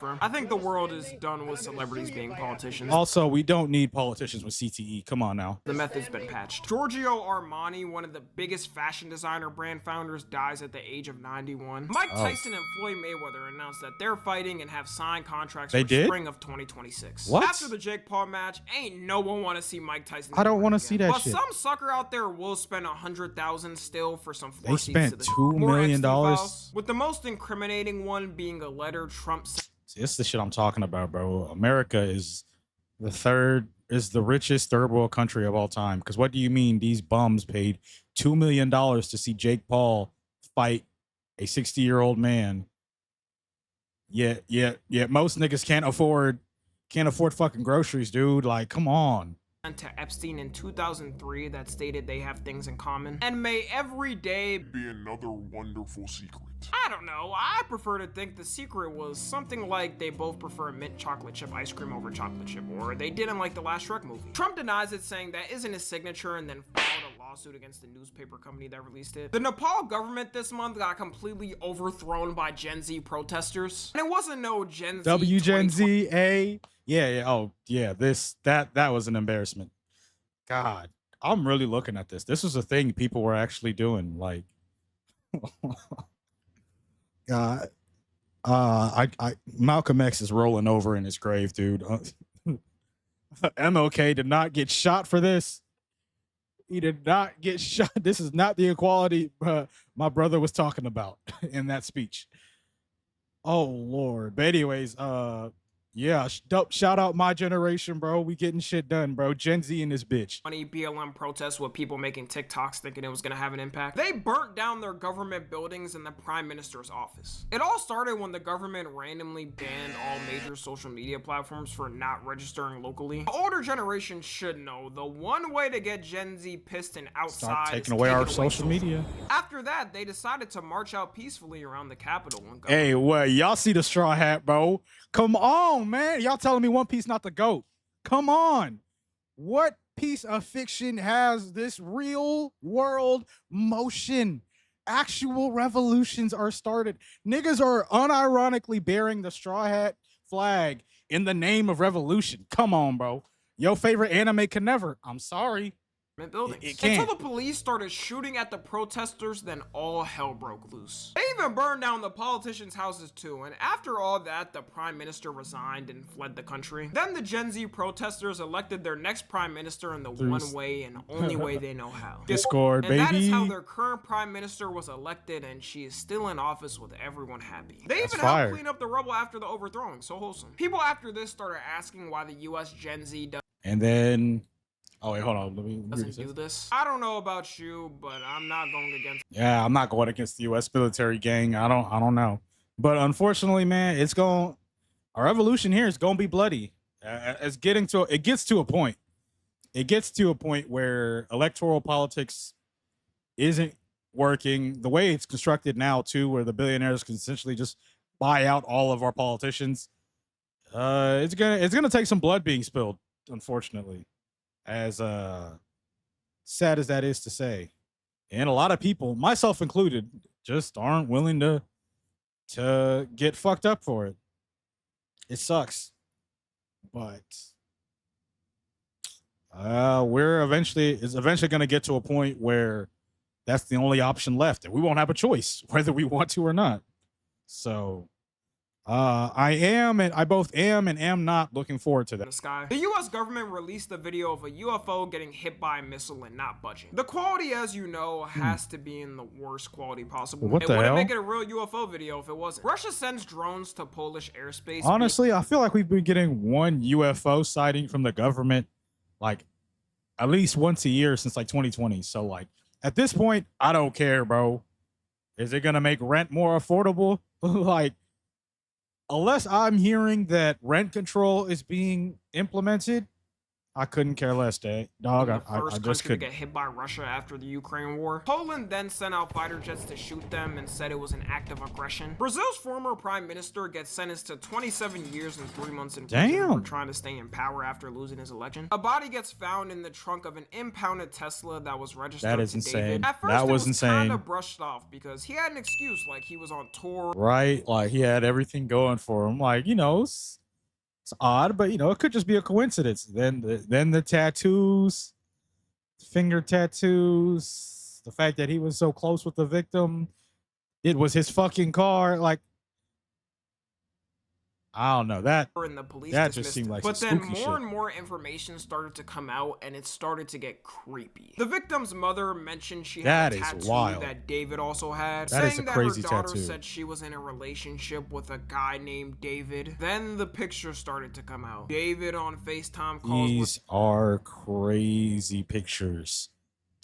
I think the world is done with celebrities being politicians. Also, we don't need politicians with CTE. Come on now. The method's been patched. Giorgio Armani, one of the biggest fashion designer brand founders, dies at the age of 91. Mike Tyson and Floyd Mayweather announced that they're fighting and have signed contracts for spring of 2026. What? After the Jake Paul match, ain't no one want to see Mike Tyson. I don't want to see that but shit. some sucker out there will spend $100,000 still for some. They spent $2 million. With the most incriminating one being a letter Trump sent. See, this is the shit I'm talking about, bro. America is the richest third world country of all time. Because what do you mean these bums paid $2 million to see Jake Paul fight a 60-year-old man? Yet most niggas can't afford fucking groceries, dude. Like, come on. To Epstein in 2003 that stated they have things in common. And may every day be another wonderful secret. I don't know. I prefer to think the secret was something like they both prefer mint chocolate chip ice cream over chocolate chip, or they didn't like the last Shrek movie. Trump denies it, saying that isn't his signature, and then filed a lawsuit lawsuit against the newspaper company that released it. The Nepal government this month got completely overthrown by Gen Z protesters. And it wasn't no Gen Z. Gen Z, A. Yeah. Oh, yeah. That was an embarrassment. God, I'm really looking at this. This was a thing people were actually doing. Like, God, Malcolm X is rolling over in his grave, dude. MLK did not get shot for this. He did not get shot. This is not the equality my brother was talking about in that speech. Oh Lord. But anyways, yeah, shout out my generation, bro. We getting shit done, bro. Gen Z in this bitch. Funny BLM protests with people making TikToks thinking it was gonna have an impact. They burnt down their government buildings and the prime minister's office. It all started when the government randomly banned all major social media platforms for not registering locally. The older generation should know the one way to get Gen Z pissed and outside Start taking away our social media. After that, they decided to march out peacefully around the Capitol. Hey, well, y'all see the straw hat, bro? Come on, man. Y'all telling me One Piece not the GOAT? Come on. What piece of fiction has this real world motion? Actual revolutions are started. Niggas are unironically bearing the straw hat flag in the name of revolution. Come on, bro. Your favorite anime can never. I'm sorry. Buildings. It can't. Until the police started shooting at the protesters, then all hell broke loose. They even burned down the politicians' houses too, and after all that, the prime minister resigned and fled the country. Then the Gen Z protesters elected their next prime minister in the one way and only way they know how. Discord, and baby. That is how their current prime minister was elected, and she is still in office with everyone happy. They even helped clean up the rubble after the overthrowing, so wholesome. People after this started asking why the US Gen Z does. And then, oh wait, hold on. Let me doesn't do this. I don't know about you, but I'm not going against. Yeah, I'm not going against the U.S. military gang. I don't know. But unfortunately, man, our revolution here is gonna be bloody. It gets to a point. It gets to a point where electoral politics isn't working the way it's constructed now, too, where the billionaires can essentially just buy out all of our politicians. It's gonna take some blood being spilled, unfortunately. As sad as that is to say, and a lot of people, myself included, just aren't willing to get fucked up for it. It sucks, but it's eventually going to get to a point where that's the only option left, and we won't have a choice whether we want to or not. So I both am and am not looking forward to that. The US government released a video of a UFO getting hit by a missile and not budging. The quality, as you know, has to be in the worst quality possible. What the hell? It wouldn't make it a real UFO video if it wasn't. Russia sends drones to Polish airspace. Honestly, I feel like we've been getting one UFO sighting from the government like at least once a year since like 2020. So like at this point, I don't care, bro. Is it gonna make rent more affordable? Like, unless I'm hearing that rent control is being implemented, I couldn't care less, dog. I just couldn't. To get hit by Russia after the Ukraine war. Poland then sent out fighter jets to shoot them and said it was an act of aggression. Brazil's former prime minister gets sentenced to 27 years and 3 months in prison for trying to stay in power after losing his election. A body gets found in the trunk of an impounded Tesla that was registered That is to insane. David. At first, That was it was insane. kind of brushed off because he had an excuse, like he was on tour. Right, like he had everything going for him. Like, you know, it's odd, but you know, it could just be a coincidence. Then the tattoos, finger tattoos, the fact that he was so close with the victim, it was his fucking car. Like, I don't know, that just seemed like but some then spooky more shit. and more information started to come out, and it started to get creepy. The victim's mother mentioned she had a tattoo that David also had, saying that her daughter said she was in a relationship with a guy named David. Then the pictures started to come out. David on FaceTime calls. These are crazy pictures,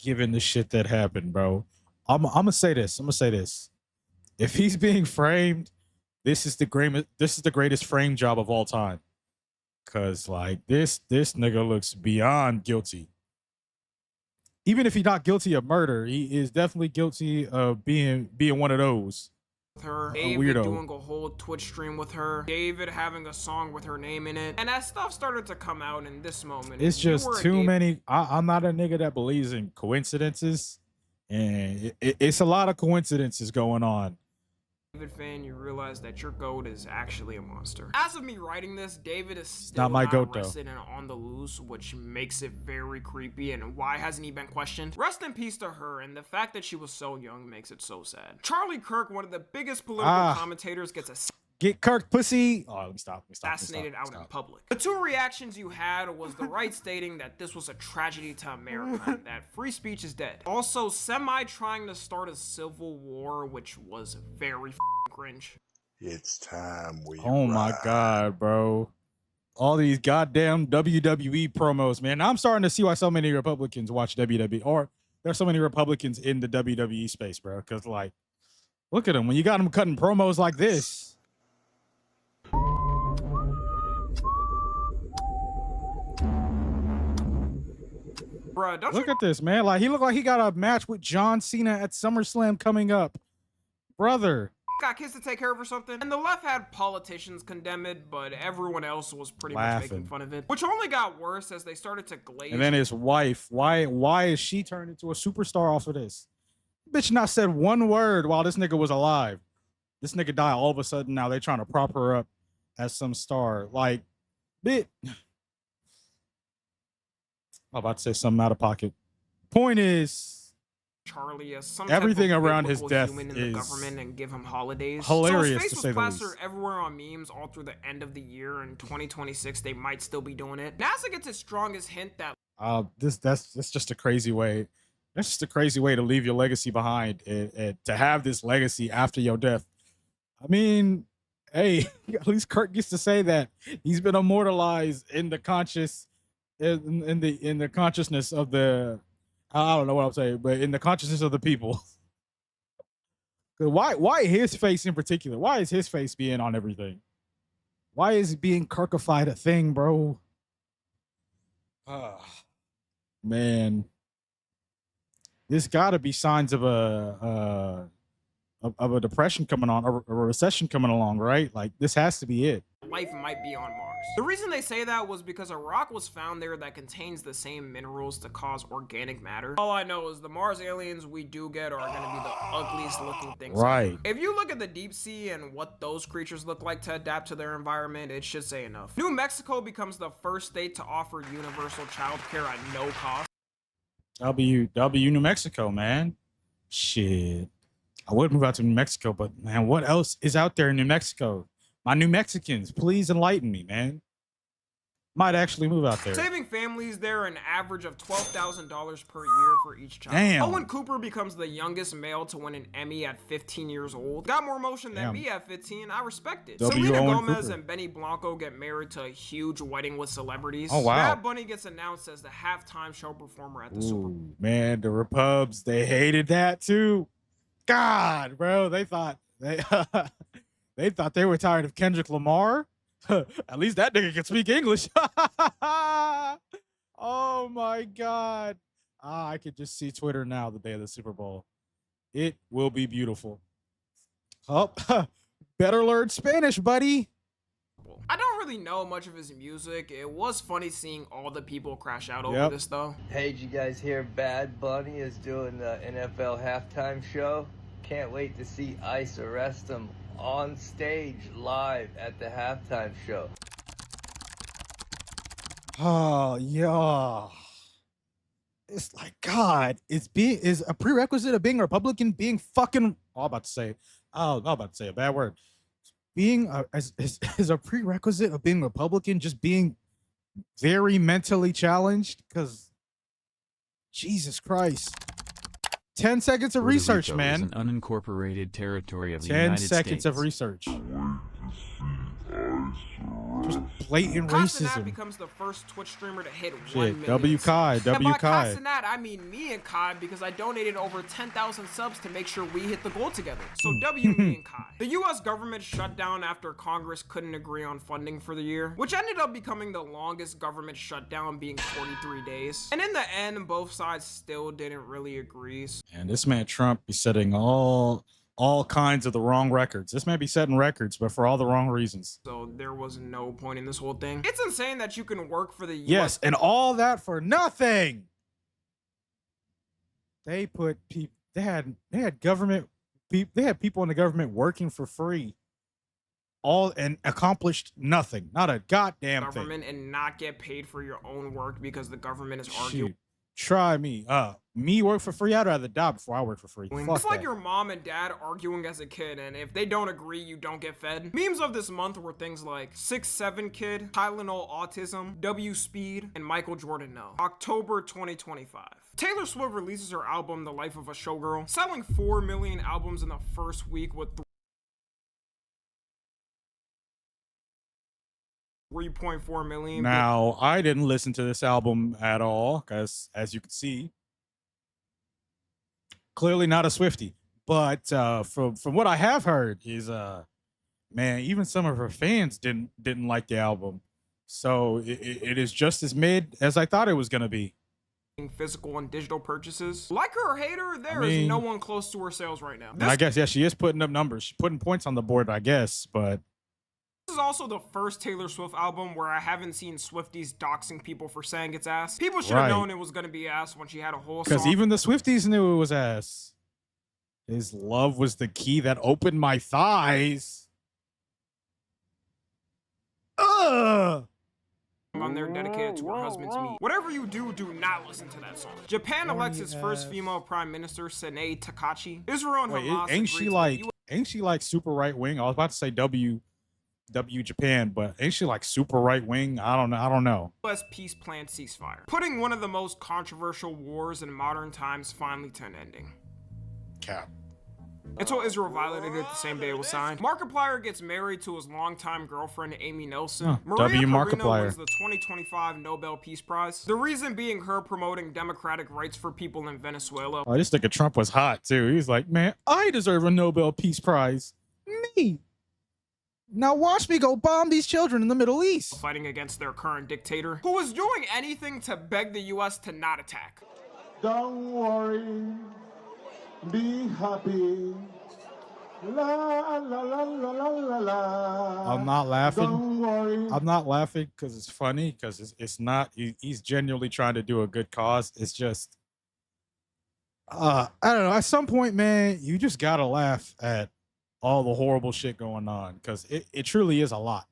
given the shit that happened, bro. I'm gonna say this. If he's being framed, this is the greatest frame job of all time. Cause like this nigga looks beyond guilty. Even if he's not guilty of murder, he is definitely guilty of being one of those. with her, A David weirdo. doing a whole Twitch stream with her, David having a song with her name in it, and as stuff started to come out in this moment, It's if you just were a too many. I'm not a nigga that believes in coincidences, and it's a lot of coincidences going on. David fan, you realize that your goat is actually a monster. As of me writing this, David is still not my goat, though. arrested and on the loose, which makes it very creepy. And why hasn't he been questioned? Rest in peace to her, and the fact that she was so young makes it so sad. Charlie Kirk, one of the biggest political commentators, gets Get Kirk pussy. Oh, let me stop. assassinated out in public. The two reactions you had was the right stating that this was a tragedy to America, that free speech is dead. Also, semi trying to start a civil war, which was very cringe. It's time we Oh my God, bro. All these goddamn WWE promos, man. I'm starting to see why so many Republicans watch WWE, or there's so many Republicans in the WWE space, bro. Because, like, look at them. When you got them cutting promos like this. Bruh, don't Look at this, man. Like, he looked like he got a match with John Cena at SummerSlam coming up. Brother. Got kids to take care of or something? And the left had politicians condemn it, but everyone else was pretty much making fun of it. Which only got worse as they started to glaze. And then his wife. Why is she turned into a superstar off of this? Bitch not said one word while this nigga was alive. This nigga died all of a sudden. Now they trying to prop her up as some star. Like, bit. I'm about to say something out of pocket. Point is, Charlie as some everything type of around his biblical death human in is the government and give him holidays. hilarious, so his face to was say the plastered least. everywhere on memes all through the end of the year. In 2026, they might still be doing it. NASA gets its strongest hint that that's just a crazy way. That's just a crazy way to leave your legacy behind and to have this legacy after your death. I mean, hey, at least Kirk gets to say that he's been immortalized in the in the consciousness of the, I don't know what I'm saying, but in the consciousness of the people. Why his face in particular? Why is his face being on everything? Why is being Kirkified a thing, bro? Man, there's got to be signs of a depression coming on, or a recession coming along, right? Like, this has to be it. life might be on Mars. The reason they say that was because a rock was found there that contains the same minerals to cause organic matter. All I know is the Mars aliens we do get are going to be the ugliest looking things. Right. If you look at the deep sea and what those creatures look like to adapt to their environment, it should say enough. New Mexico becomes the first state to offer universal childcare at no cost. W New Mexico, man. Shit. I would move out to New Mexico, but man, what else is out there in New Mexico? My New Mexicans, please enlighten me, man. Might actually move out there. Saving families there an average of $12,000 per year for each child. Damn. Owen Cooper becomes the youngest male to win an Emmy at 15 years old. Got more motion than me at 15. I respect it. Selena Owen Gomez Cooper. and Benny Blanco get married to a huge wedding with celebrities. Oh, wow. Bad Bunny gets announced as the halftime show performer at the Super Bowl. Ooh, man, the Repubs, they hated that too. God, bro, they thought they thought they were tired of Kendrick Lamar. At least that nigga can speak English. Oh my God. I could just see Twitter now the day of the Super Bowl. It will be beautiful. Oh, better learn Spanish, buddy. I don't really know much of his music. It was funny seeing all the people crash out over this though. Hey, did you guys hear Bad Bunny is doing the NFL halftime show? Can't wait to see ICE arrest him on stage live at the halftime show. Oh yeah. It's like, God, is a prerequisite of being a Republican being fucking, I'm about to say a bad word. Being is a prerequisite of being Republican just being very mentally challenged? Because Jesus Christ. 10 seconds of Puerto research, Rico man. is an unincorporated territory of the 10 United seconds States. of research. Just blatant Kai racism. Cenat becomes the first Twitch streamer to hit 1 Shit, million. W Kai, And W by Kai Kai. Cenat, I mean me and Kai because I donated over 10,000 subs to make sure we hit the goal together. So W me and Kai. The US government shut down after Congress couldn't agree on funding for the year, which ended up becoming the longest government shutdown, being 43 days. And in the end, both sides still didn't really agree. And this man Trump be setting all all kinds of the wrong records. This may be setting records, but for all the wrong reasons. So there was no point in this whole thing. It's insane that you can work for the US. Yes, and all that for nothing. They put people. They had government. They had people in the government working for free. All and accomplished nothing. Not a goddamn government thing. And not get paid for your own work because the government is arguing. Try me. Me work for free. I'd rather die before I work for free. It's like your mom and dad arguing as a kid, and if they don't agree, you don't get fed. Memes of this month were things like 6'7" kid, Tylenol autism, W speed, and Michael Jordan no. October 2025. Taylor Swift releases her album The Life of a Showgirl, selling 4 million albums in the first week with 3.4 million. Now, I didn't listen to this album at all because, as you can see, clearly not a Swiftie. But from what I have heard is, man, even some of her fans didn't like the album. So it is just as mid as I thought it was gonna be. Physical and digital purchases. Like her or hate her, there is no one close to her sales right now. I guess, yeah, she is putting up numbers. She's putting points on the board, I guess, but this is also the first Taylor Swift album where I haven't seen Swifties doxing people for saying it's ass. People should have known it was going to be ass when she had a whole song. Because even the Swifties knew it was ass. His love was the key that opened my thighs. On there dedicated to her husband's meat. Whatever you do, do not listen to that song. Japan elects its first female prime minister, Sanae Takachi. Israel and Hamas. Ain't she like super right wing? I was about to say W Japan, but ain't she like super right wing? I don't know. U.S. peace plan ceasefire, putting one of the most controversial wars in modern times finally to an ending. Cap. Until Israel violated it the same day it was signed. Markiplier gets married to his longtime girlfriend, Amy Nelson. Maria Corina wins the 2025 Nobel Peace Prize. The reason being her promoting democratic rights for people in Venezuela. Oh, this nigga Trump was hot too. He's like, man, I deserve a Nobel Peace Prize. Me. Now watch me go bomb these children in the Middle East. Fighting against their current dictator, who was doing anything to beg the U.S. to not attack. Don't worry. Be happy. La, la, la, la, la, la. I'm not laughing. Don't worry. I'm not laughing because it's funny, because it's not. He's genuinely trying to do a good cause. It's just, I don't know. At some point, man, you just gotta laugh at all the horrible shit going on, because it truly is a lot.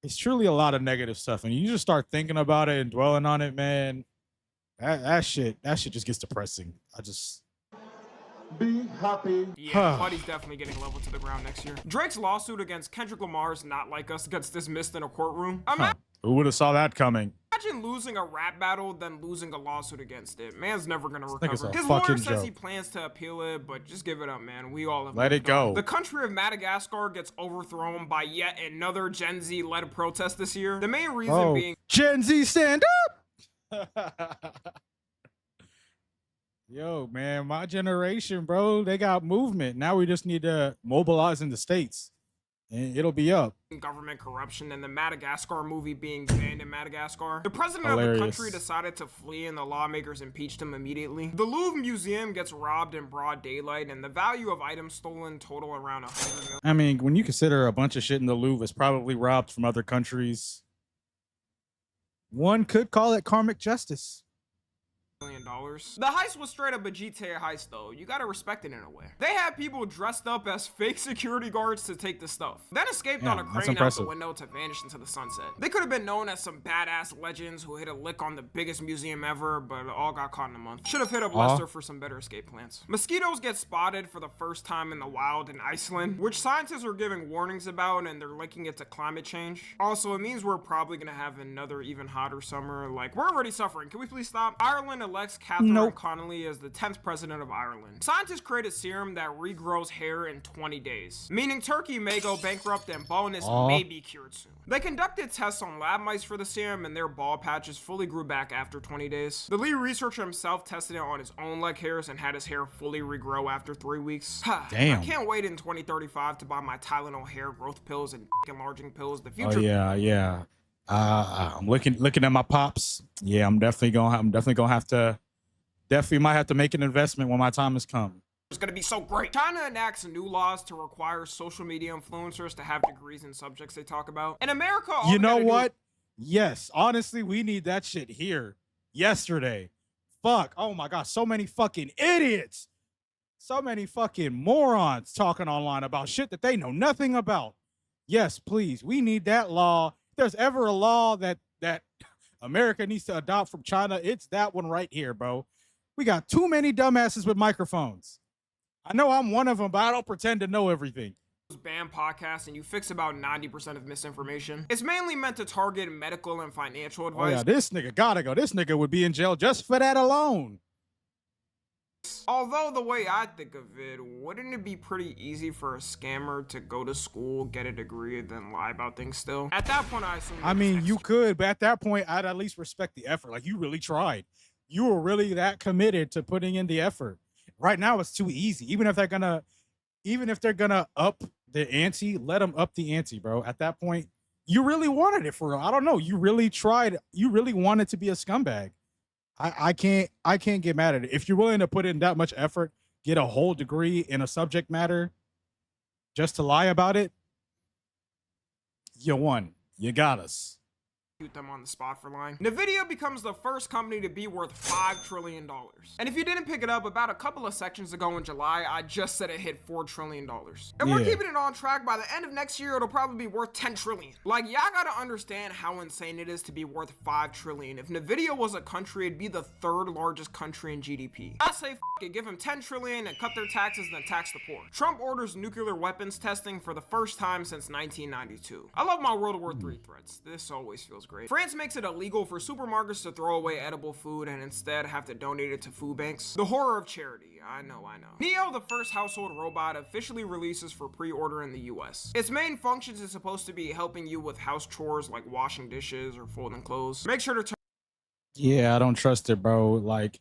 It's truly a lot of negative stuff, and you just start thinking about it and dwelling on it, man. That shit just gets depressing. I just be happy. Yeah, Buddy's definitely getting leveled to the ground next year. Drake's lawsuit against Kendrick Lamar's Not Like Us gets dismissed in a courtroom. Who would have saw that coming? Imagine losing a rap battle, then losing a lawsuit against it. Man's never gonna recover. His lawyer says he plans to appeal it, but just give it up, man. We all have let it go. The country of Madagascar gets overthrown by yet another Gen Z-led protest this year. The main reason being Gen Z stand up. Yo, man, my generation, bro, they got movement. Now we just need to mobilize in the States, and it'll be up. Government corruption and the Madagascar movie being banned in Madagascar. The president of the country decided to flee and the lawmakers impeached him immediately. The Louvre Museum gets robbed in broad daylight and the value of items stolen total around $100 million. I mean, when you consider a bunch of shit in the Louvre is probably robbed from other countries, one could call it karmic justice. The heist was straight up a GTA heist though. You gotta respect it in a way. They had people dressed up as fake security guards to take the stuff, then escaped on a crane out the window to vanish into the sunset. They could have been known as some badass legends who hit a lick on the biggest museum ever, but all got caught in a month. Should have hit up Lester for some better escape plans. Mosquitoes get spotted for the first time in the wild in Iceland, which scientists are giving warnings about, and they're linking it to climate change. Also, it means we're probably gonna have another even hotter summer. Like, we're already suffering. Can we please stop? Ireland elects Catherine Connolly as the 10th president of Ireland. Scientists create a serum that regrows hair in 20 days, meaning Turkey may go bankrupt and baldness may be cured soon. They conducted tests on lab mice for the serum and their bald patches fully grew back after 20 days. The lead reacher himself tested it on his own leg hairs and had his hair fully regrow after 3 weeks. Damn. I can't wait in 2035 to buy my Tylenol hair growth pills and enlarging pills. The future. Oh yeah. I'm looking at my pops. Yeah, I'm definitely gonna have to. Definitely might have to make an investment when my time has come. It's gonna be so great. China enacts new laws to require social media influencers to have degrees in subjects they talk about. In America, all You we know gotta do- what? Yes, honestly, we need that shit here yesterday. Fuck. Oh my God. So many fucking idiots. So many fucking morons talking online about shit that they know nothing about. Yes, please. We need that law. If there's ever a law that America needs to adopt from China, it's that one right here, bro. We got too many dumbasses with microphones. I know I'm one of them, but I don't pretend to know everything. ban podcasts and you fix about 90% of misinformation. It's mainly meant to target medical and financial Oh advice. yeah, this nigga gotta go. This nigga would be in jail just for that alone. Although the way I think of it, wouldn't it be pretty easy for a scammer to go to school, get a degree, and then lie about things still? At that point, I assume. I mean, you could, but at that point, I'd at least respect the effort. Like, you really tried. You were really that committed to putting in the effort. Right now, it's too easy. Even if they're gonna up the ante, let them up the ante, bro. At that point, you really wanted it for real. I don't know. You really tried. You really wanted to be a scumbag. I can't get mad at it. If you're willing to put in that much effort, get a whole degree in a subject matter just to lie about it, you won. You got us. Shoot them on the spot for lying. Nvidia becomes the first company to be worth $5 trillion. And if you didn't pick it up, about a couple of sections ago in July, I just said it hit $4 trillion. And we're Yeah. keeping it on track. By the end of next year, it'll probably be worth $10 trillion. Like, y'all gotta understand how insane it is to be worth $5 trillion. If Nvidia was a country, it'd be the third largest country in GDP. I say f it, give them $10 trillion and cut their taxes, then tax the poor. Trump orders nuclear weapons testing for the first time since 1992. I love my World War III threats. This always feels great. France makes it illegal for supermarkets to throw away edible food and instead have to donate it to food banks. The horror of charity. I know. Neo, the first household robot, officially releases for pre-order in the US. Its main functions is supposed to be helping you with house chores like washing dishes or folding clothes. Make sure to turn Yeah, I don't trust it, bro. Like,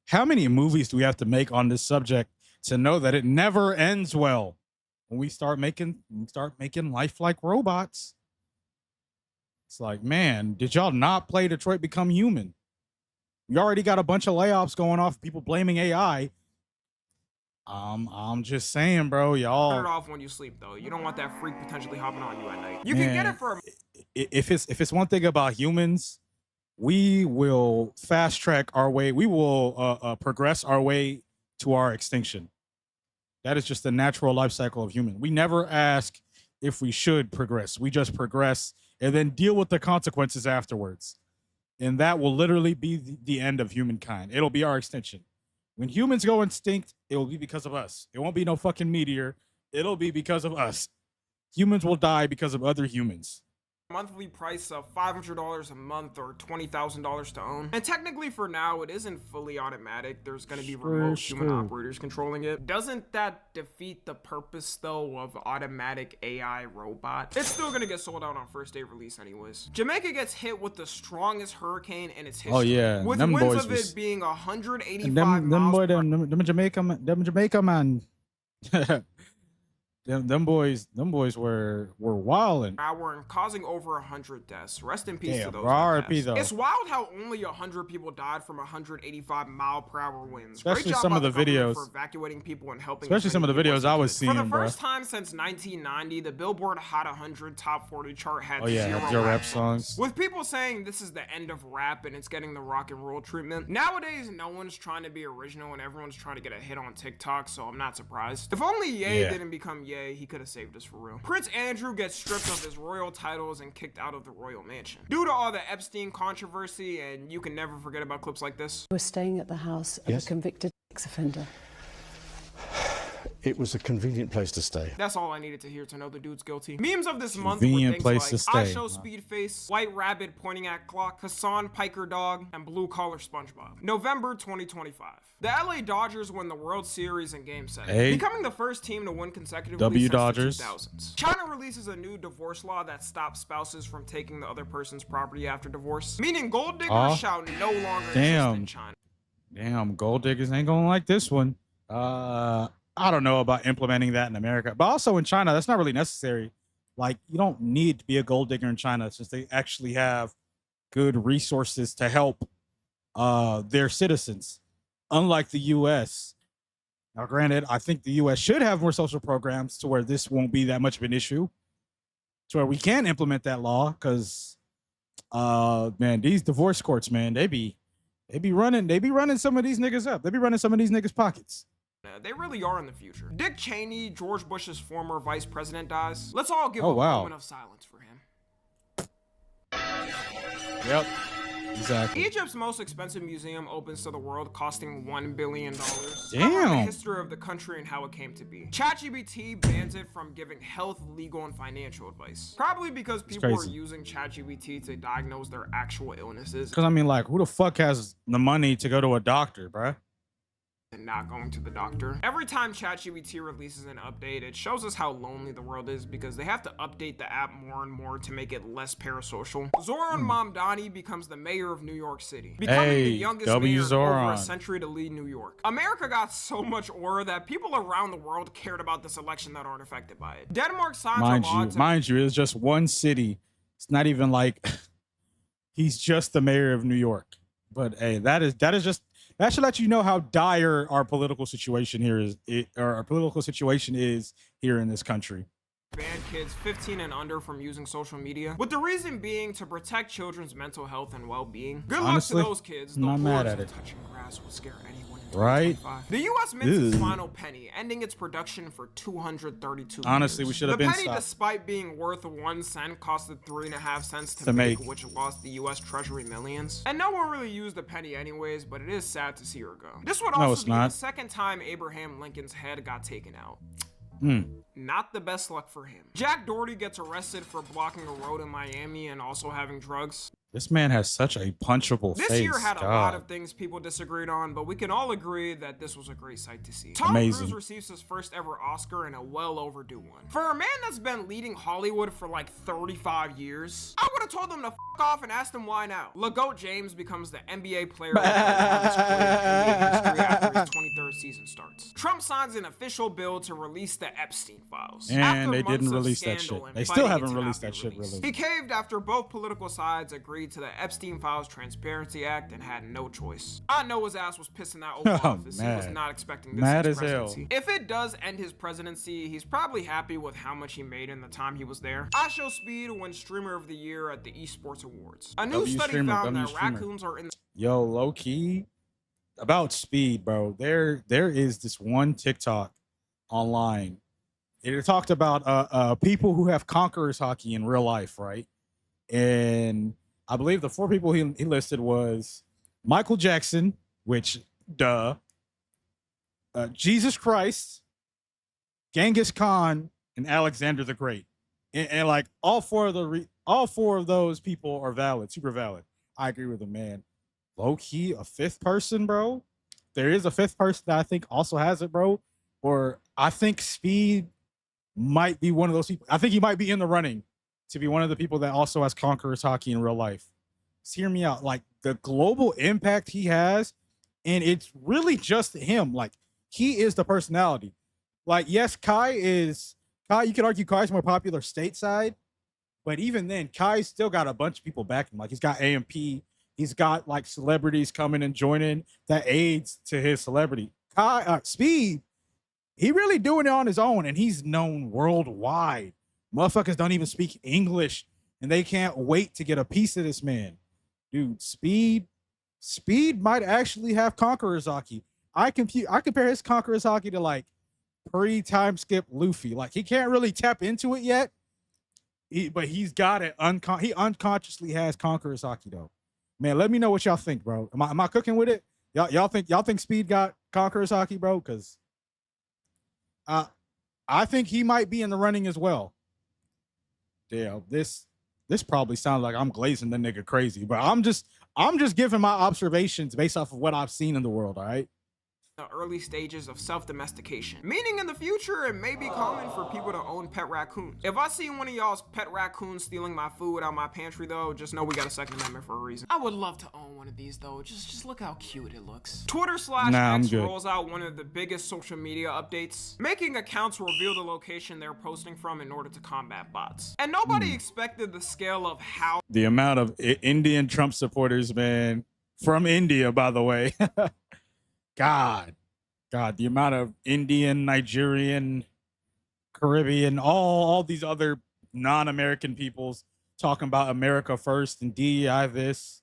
how many movies do we have to make on this subject to know that it never ends well when we start making life like robots? It's like, man, did y'all not play Detroit Become Human? You already got a bunch of layoffs going off, people blaming AI. I'm just saying, bro, it y'all. off when you sleep though. You don't want that freak potentially hopping on you at night. You can get Man, it for a If it's one thing about humans, we will fast track our way. We will progress our way to our extinction. That is just the natural life cycle of human. We never ask if we should progress. We just progress and then deal with the consequences afterwards. And that will literally be the end of humankind. It'll be our extinction. When humans go extinct, it will be because of us. It won't be no fucking meteor. It'll be because of us. Humans will die because of other humans. monthly price of $500 a month or $20,000 to own. And technically for now, it isn't fully automatic. There's going to be remote human operators controlling it. Doesn't that defeat the purpose though of automatic AI robot? It's still going to get sold out on first day release anyways. Jamaica gets hit with the strongest hurricane in its history. Oh yeah, With them winds boys of was, it being 185 them miles boy, per them Jamaica man. them boys were wilding. hour and causing over 100 deaths. Rest in peace to Damn, those. RIP deaths. though. It's wild how only 100 people died from 185 mile per hour winds. Especially Great job some by of the government videos. for evacuating people and helping. Especially as some of many the people videos as they I was could. For the seeing, bruh. first time since 1990, the Billboard Hot 100 Top 40 chart had Oh yeah, your rap songs. with people saying this is the end of rap and it's getting the rock and roll treatment. Nowadays, no one's trying to be original and everyone's trying to get a hit on TikTok, so I'm not surprised. If only Ye Yeah. didn't become Ye, he could have saved us for real. Prince Andrew gets stripped of his royal titles and kicked out of the royal mansion. Due to all the Epstein controversy, and you can never forget about clips like this. We're staying at the house of a convicted sex offender. It was a convenient place to stay. That's all I needed to hear to know the dude's guilty. Memes of this month Convenient were things place to like I stay. Show Speedface, White Rabbit pointing at clock, Hassan Piker Dog, and Blue Collar SpongeBob. November 2025. The LA Dodgers win the World Series in Game 7, Hey. becoming the first team to win consecutively W since Dodgers. the 2000s. China releases a new divorce law that stops spouses from taking the other person's property after divorce, meaning gold diggers Aw. shall no longer exist Damn. in China. Damn, gold diggers ain't gonna like this one. I don't know about implementing that in America, but also in China, that's not really necessary. Like, you don't need to be a gold digger in China since they actually have good resources to help their citizens. Unlike the US, Now, granted, I think the U.S. should have more social programs to where this won't be that much of an issue, to where we can implement that law. Because, man, these divorce courts, man, they be running some of these niggas up. They be running some of these niggas' pockets. They really are in the future. Dick Cheney, George Bush's former vice president, dies. Let's all give a wow. moment of silence for him. Yep. Exactly. Egypt's most expensive museum opens to the world, costing $1 billion. Damn. The history of the country and how it came to be. ChatGPT bans it from giving health, legal, and financial advice. Probably because people are using ChatGPT to diagnose their actual illnesses. Because I mean, like, who the fuck has the money to go to a doctor, bruh? And not going to the doctor. Every time ChatGPT releases an update, it shows us how lonely the world is because they have to update the app more and more to make it less parasocial. Zoran Mamdani becomes the mayor of New York City, becoming the youngest mayor in over a century to lead New York. America got so much aura that people around the world cared about this election that aren't affected by it. Denmark signs a law to... Mind you, it's just one city. It's not even like he's just the mayor of New York. But hey, that is just... That should let you know how dire our political situation here is, or our political situation is here in this country. Ban kids 15 and under from using social media, with the reason being to protect children's mental health and well-being. Good Honestly, luck to those kids. I'm not mad at it. Touching grass would scare anyone. Right? The U.S. mints its final penny, ending its production for 232 Honestly, years. we should have been The penny, stopped. Despite being worth 1 cent, costed 3.5 cents to make, which lost the U.S. Treasury millions. And no one really used the penny anyways, but it is sad to see her go. This would also be the second time Abraham Lincoln's head got taken out. Not the best luck for him. Jack Doherty gets arrested for blocking a road in Miami and also having drugs. This man has such a punchable face. This year had God. a lot of things people disagreed on, but we can all agree that this was a great sight to see. Tom Amazing. Cruise receives his first ever Oscar and a well overdue one. For a man that's been leading Hollywood for like 35 years, I would have told him to f off and asked him why now. LeGoat James becomes the NBA player of the longest career in NBA history after his 23rd season starts. Trump signs an official bill to release the Epstein files. And they didn't release that shit. They still haven't released that shit, really. He caved after both political sides agreed to the Epstein Files Transparency Act and had no choice. I know his ass was pissing that Oval Office. He was not expecting this Mad as as presidency. hell. If it does end his presidency, he's probably happy with how much he made in the time he was there. IShowSpeed wins Streamer of the Year at the Esports Awards. A new study found that raccoons are in the... Yo, low key, about Speed, bro. There is this one TikTok online. It talked about people who have conquerors hockey in real life, right? And I believe the 4 people he listed was Michael Jackson, which, Jesus Christ, Genghis Khan, and Alexander the Great. And like all four of those people are valid, super valid. I agree with him, man. Low key, a 5th person, bro. There is a 5th person that I think also has it, bro. Or I think Speed might be one of those people. I think he might be in the running to be one of the people that also has conquerors hockey in real life. Just hear me out. Like the global impact he has, and it's really just him. Like he is the personality. Like, yes, Kai, you could argue Kai's more popular stateside, but even then, Kai's still got a bunch of people backing him. Like he's got AMP, he's got like celebrities coming and joining that aids to his celebrity. Speed, he really doing it on his own, and he's known worldwide. Motherfuckers don't even speak English, and they can't wait to get a piece of this man. Dude, Speed might actually have conquerors hockey. I compare his conquerors hockey to like pre-time skip Luffy. Like he can't really tap into it yet, but he's got it. He unconsciously has conquerors hockey though. Man, let me know what y'all think, bro. Am I cooking with it? Y'all think Speed got conquerors hockey, bro? Because I think he might be in the running as well. Damn, this probably sounds like I'm glazing the nigga crazy, but I'm just giving my observations based off of what I've seen in the world, all right? The early stages of self-domestication, meaning in the future it may be common for people to own pet raccoons. If I see one of y'all's pet raccoons stealing my food out my pantry though, just know we got a Second Amendment for a reason. I would love to own one of these though. Just look how cute it looks. Twitter/X rolls out one of the biggest social media updates, making accounts reveal the location they're posting from in order to combat bots. And nobody expected the scale of how the amount of Indian Trump supporters, man, from India, by the way. God God, the amount of Indian, Nigerian, Caribbean, all these other non-American peoples talking about America first and DEI this.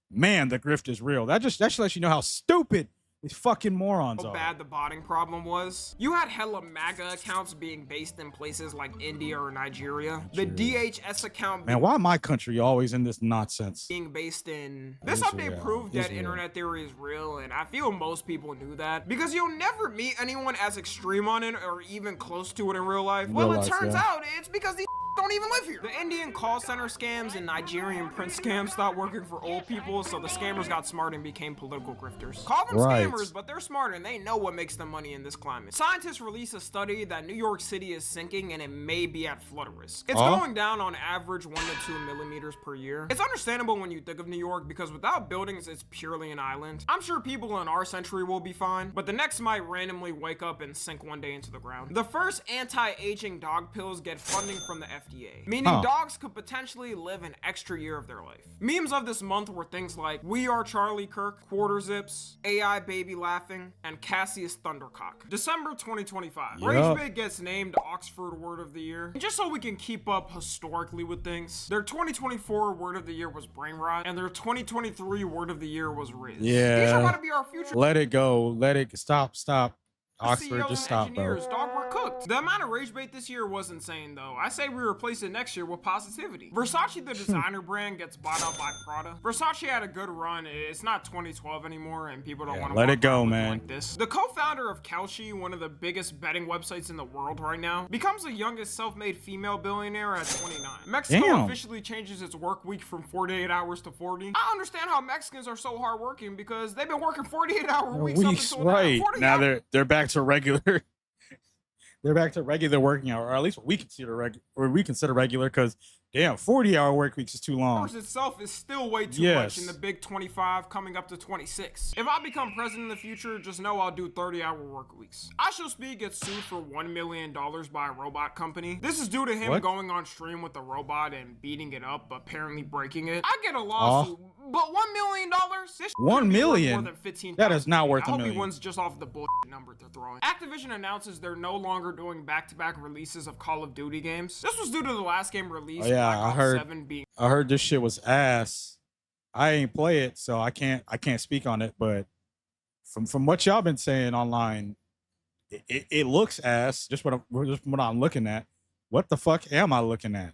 Man, the grift is real. That should let you know how stupid these fucking morons How are. bad the botting problem was. You had hella MAGA accounts being based in places like India or Nigeria. The DHS account Man, why my country always in this nonsense? being based in... This Israel. update proved that Israel. internet theory is real, and I feel most people knew that. Because you'll never meet anyone as extreme on it or even close to it in real life. Well, it turns out it's because these don't even live here. The Indian call center scams and Nigerian print scams stopped working for old people, so the scammers got smart and became political grifters. Call them scammers, but they're smart and they know what makes them money in this climate. Scientists released a study that New York City is sinking and it may be at flood risk. It's going down on average 1 to 2 millimeters per year. It's understandable when you think of New York because without buildings, it's purely an island. I'm sure people in our century will be fine, but the next might randomly wake up and sink one day into the ground. The first anti-aging dog pills get funding from the FDA, meaning dogs could potentially live an extra year of their life. Memes of this month were things like "We Are Charlie Kirk," quarter zips, AI baby laughing, and Cassius Thundercock. December 2025. RageBait gets named Oxford Word of the Year. And just so we can keep up historically with things, their 2024 Word of the Year was brain rot, and their 2023 Word of the Year was Riz. Yeah. These are about to be our future. Let it go. Let it stop. Oxford, CEOs just and stop, engineers, bro. dog, we're cooked. The amount of rage bait this year was insane, though. I say we replace it next year with positivity. Versace, the designer brand, gets bought out by Prada. Versace had a good run. It's not 2012 anymore, and people don't want to let it go, man. like this. The co-founder of Kalshi, one of the biggest betting websites in the world right now, becomes the youngest self-made female billionaire at 29. Mexico officially changes its work week from 48 hours to 40. I understand how Mexicans are so hardworking because they've been working 48-hour weeks up until right now. now. They're back to regular. They're back to regular working hour, or at least what we consider regular, because damn, 40-hour work weeks is too long. Hours itself is still way too much in the big 25 coming up to 26. If I become president in the future, just know I'll do 30-hour work weeks. I Shall Speak gets sued for $1 million by a robot company. This is due to him going on stream with the robot and beating it up, apparently breaking it. I get a lawsuit, but $1 million? This $1 million? more than 15, that is not worth I $1 hope million. he wins just off the bullshit number they're throwing. Activision announces they're no longer doing back-to-back releases of Call of Duty games. This was due to the last game released. I heard this shit was ass. I ain't play it, so I can't speak on it. But from what y'all been saying online, it looks ass. Just what I'm looking at. What the fuck am I looking at?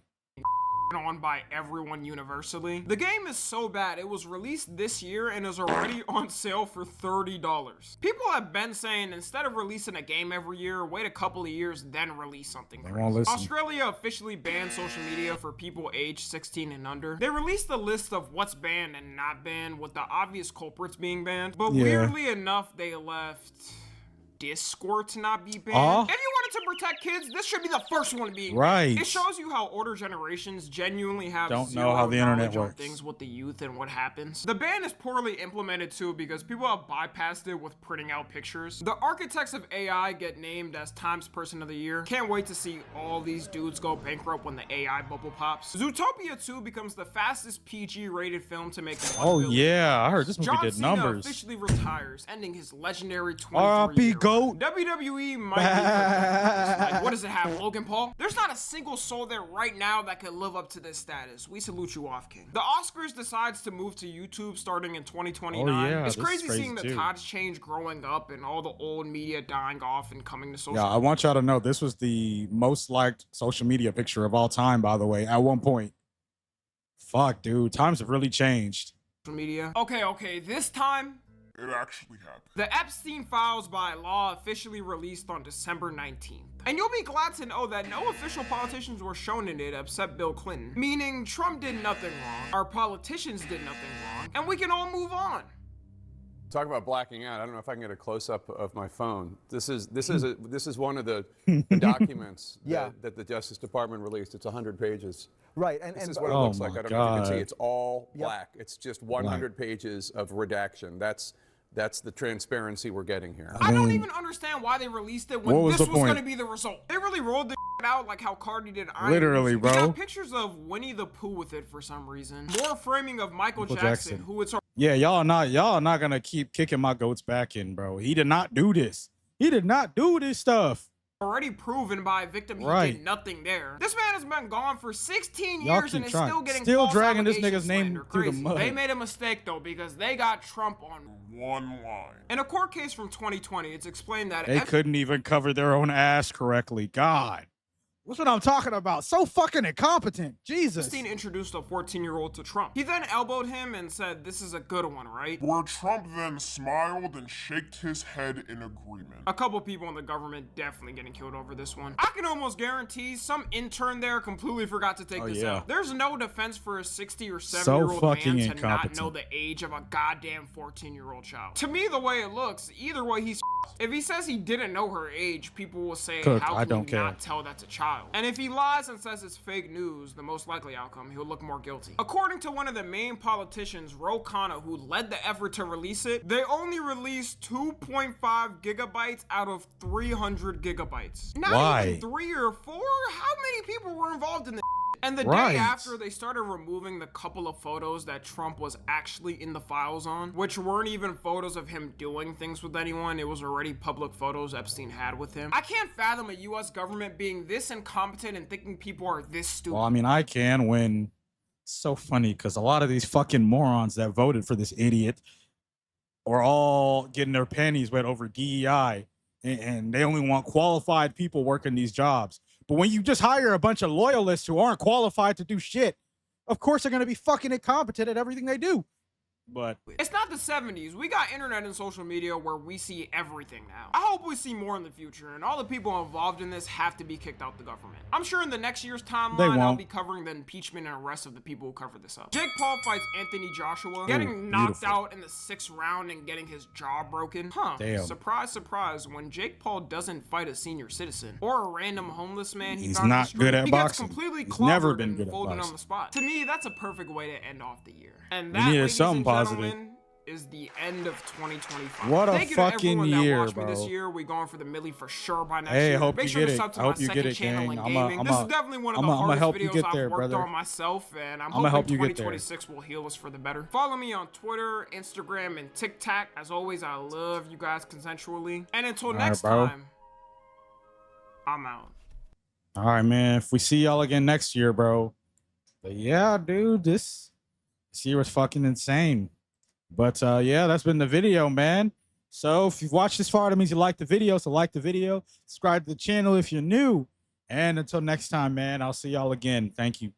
On by everyone universally. The game is so bad, it was released this year and is already on sale for $30. People have been saying instead of releasing a game every year, wait a couple of years, then release something crazy. Australia officially banned social media for people aged 16 and under. They released a list of what's banned and not banned, with the obvious culprits being banned, but weirdly enough, they left Discord to not be banned. If you wanted to protect kids, this should be the first one being banned. It shows you how older generations genuinely have don't know how the internet works. Things with the youth and what happens. The ban is poorly implemented too because people have bypassed it with printing out pictures. The architects of AI get named as Times Person of the Year. Can't wait to see all these dudes go bankrupt when the AI bubble pops. Zootopia 2 becomes the fastest PG rated film to make $1 billion. Yeah, I heard this movie John did Cena numbers. officially retires, ending his legendary 23-year RIP GOAT. WWE might be like, what does it have, Logan Paul? There's not a single soul there right now that could live up to this status. We salute you off, King. The Oscars decides to move to YouTube starting in 2029. It's crazy seeing the tides change growing up and all the old media dying off and coming to social media. I want y'all to know this was the most liked social media picture of all time, by the way, at one point. Fuck, dude. Times have really changed. Media. Okay, this time it actually happened. The Epstein Files by law officially released on December 19th. And you'll be glad to know that no official politicians were shown in it except Bill Clinton. Meaning Trump did nothing wrong, our politicians did nothing wrong, and we can all move on. Talk about blacking out. I don't know if I can get a close-up of my phone. This is one of the documents that the Justice Department released. It's 100 pages. Right, this is what it looks like. I don't know if you can see. It's all black. It's just 100 pages of redaction. That's the transparency we're getting here. I don't even understand why they released it when this was going to be the result. They really rolled the out like how Cardi did Iron. Literally, bro. They got pictures of Winnie the Pooh with it for some reason. More framing of Michael Jackson, who it's Yeah, y'all not gonna keep kicking my goats back in, bro. He did not do this. He did not do this stuff. Already proven by a victim he Right. did nothing there. This man has been gone for 16 Y'all years and keep is trying. still getting Still false dragging this allegations nigga's name slander. through the Crazy. mud. They made a mistake though because they got Trump on one line. In a court case from 2020, it's explained that They couldn't even cover their own ass correctly. God. That's what I'm talking about. So fucking incompetent. Jesus. Epstein introduced a 14-year-old to Trump. He then elbowed him and said, "This is a good one, right?" Where Trump then smiled and shaked his head in agreement. A couple people in the government definitely getting killed over this one. I can almost guarantee some intern there completely forgot to take this out. There's no defense for a 60 or 70-year-old fucking man to not incompetent. know the age of a goddamn 14-year-old child. To me, the way it looks, either way he's if he says he didn't know her age, people will say, Cook, how I can don't you not care. tell that's a child? And if he lies and says it's fake news, the most likely outcome, he'll look more guilty. According to one of the main politicians, Ro Khanna, who led the effort to release it, they only released 2.5 gigabytes out of 300 gigabytes. Not Why? even 3 or 4? How many people were involved in this? And the Right. day after, they started removing the couple of photos that Trump was actually in the files on, which weren't even photos of him doing things with anyone. It was already public photos Epstein had with him. I can't fathom a US government being this incompetent and thinking people are this stupid. Well, I mean, I can when it's so funny because a lot of these fucking morons that voted for this idiot are all getting their panties wet over DEI and they only want qualified people working these jobs. But when you just hire a bunch of loyalists who aren't qualified to do shit, of course they're going to be fucking incompetent at everything they do. But it's not the 70s. We got internet and social media where we see everything now. I hope we see more in the future, and all the people involved in this have to be kicked out the government. I'm sure in the next year's timeline, I'll won't. be covering the impeachment and arrest of the people who covered this up. Jake Paul fights Anthony Joshua, getting knocked beautiful. out in the 6th round and getting his jaw broken. Damn. Surprise, surprise, when Jake Paul doesn't fight a senior citizen or a random homeless man he He's found on the not street, good at he boxing. gets completely He's never clobbered been and good at folded on boxing. the spot. To me, that's a perfect way to end off the year. And We that, needed ladies something and positive. gentlemen, is the end of 2025. What a Thank you fucking to everyone year, that watched me this bro. year. We going for the milli for sure by next Hey, year. hope Make you sure get to it. sub to I my hope you get second it, channel gang. in I'ma- gaming. I'ma- This is definitely one of the I'ma hardest help you videos get I've there, worked brother. on myself, and I'm I'ma hoping help you get there. 2026 will heal us for the better. Follow me on Twitter, Instagram, and TikTok. As always, I love you guys consensually. And until next bro. time, I'm out. all right, man. If we see y'all again next year, bro. But yeah, dude, this year was fucking insane. But yeah, that's been the video, man. So if you've watched this far, that means you like the video. So like the video, subscribe to the channel if you're new. And until next time, man, I'll see y'all again. Thank you.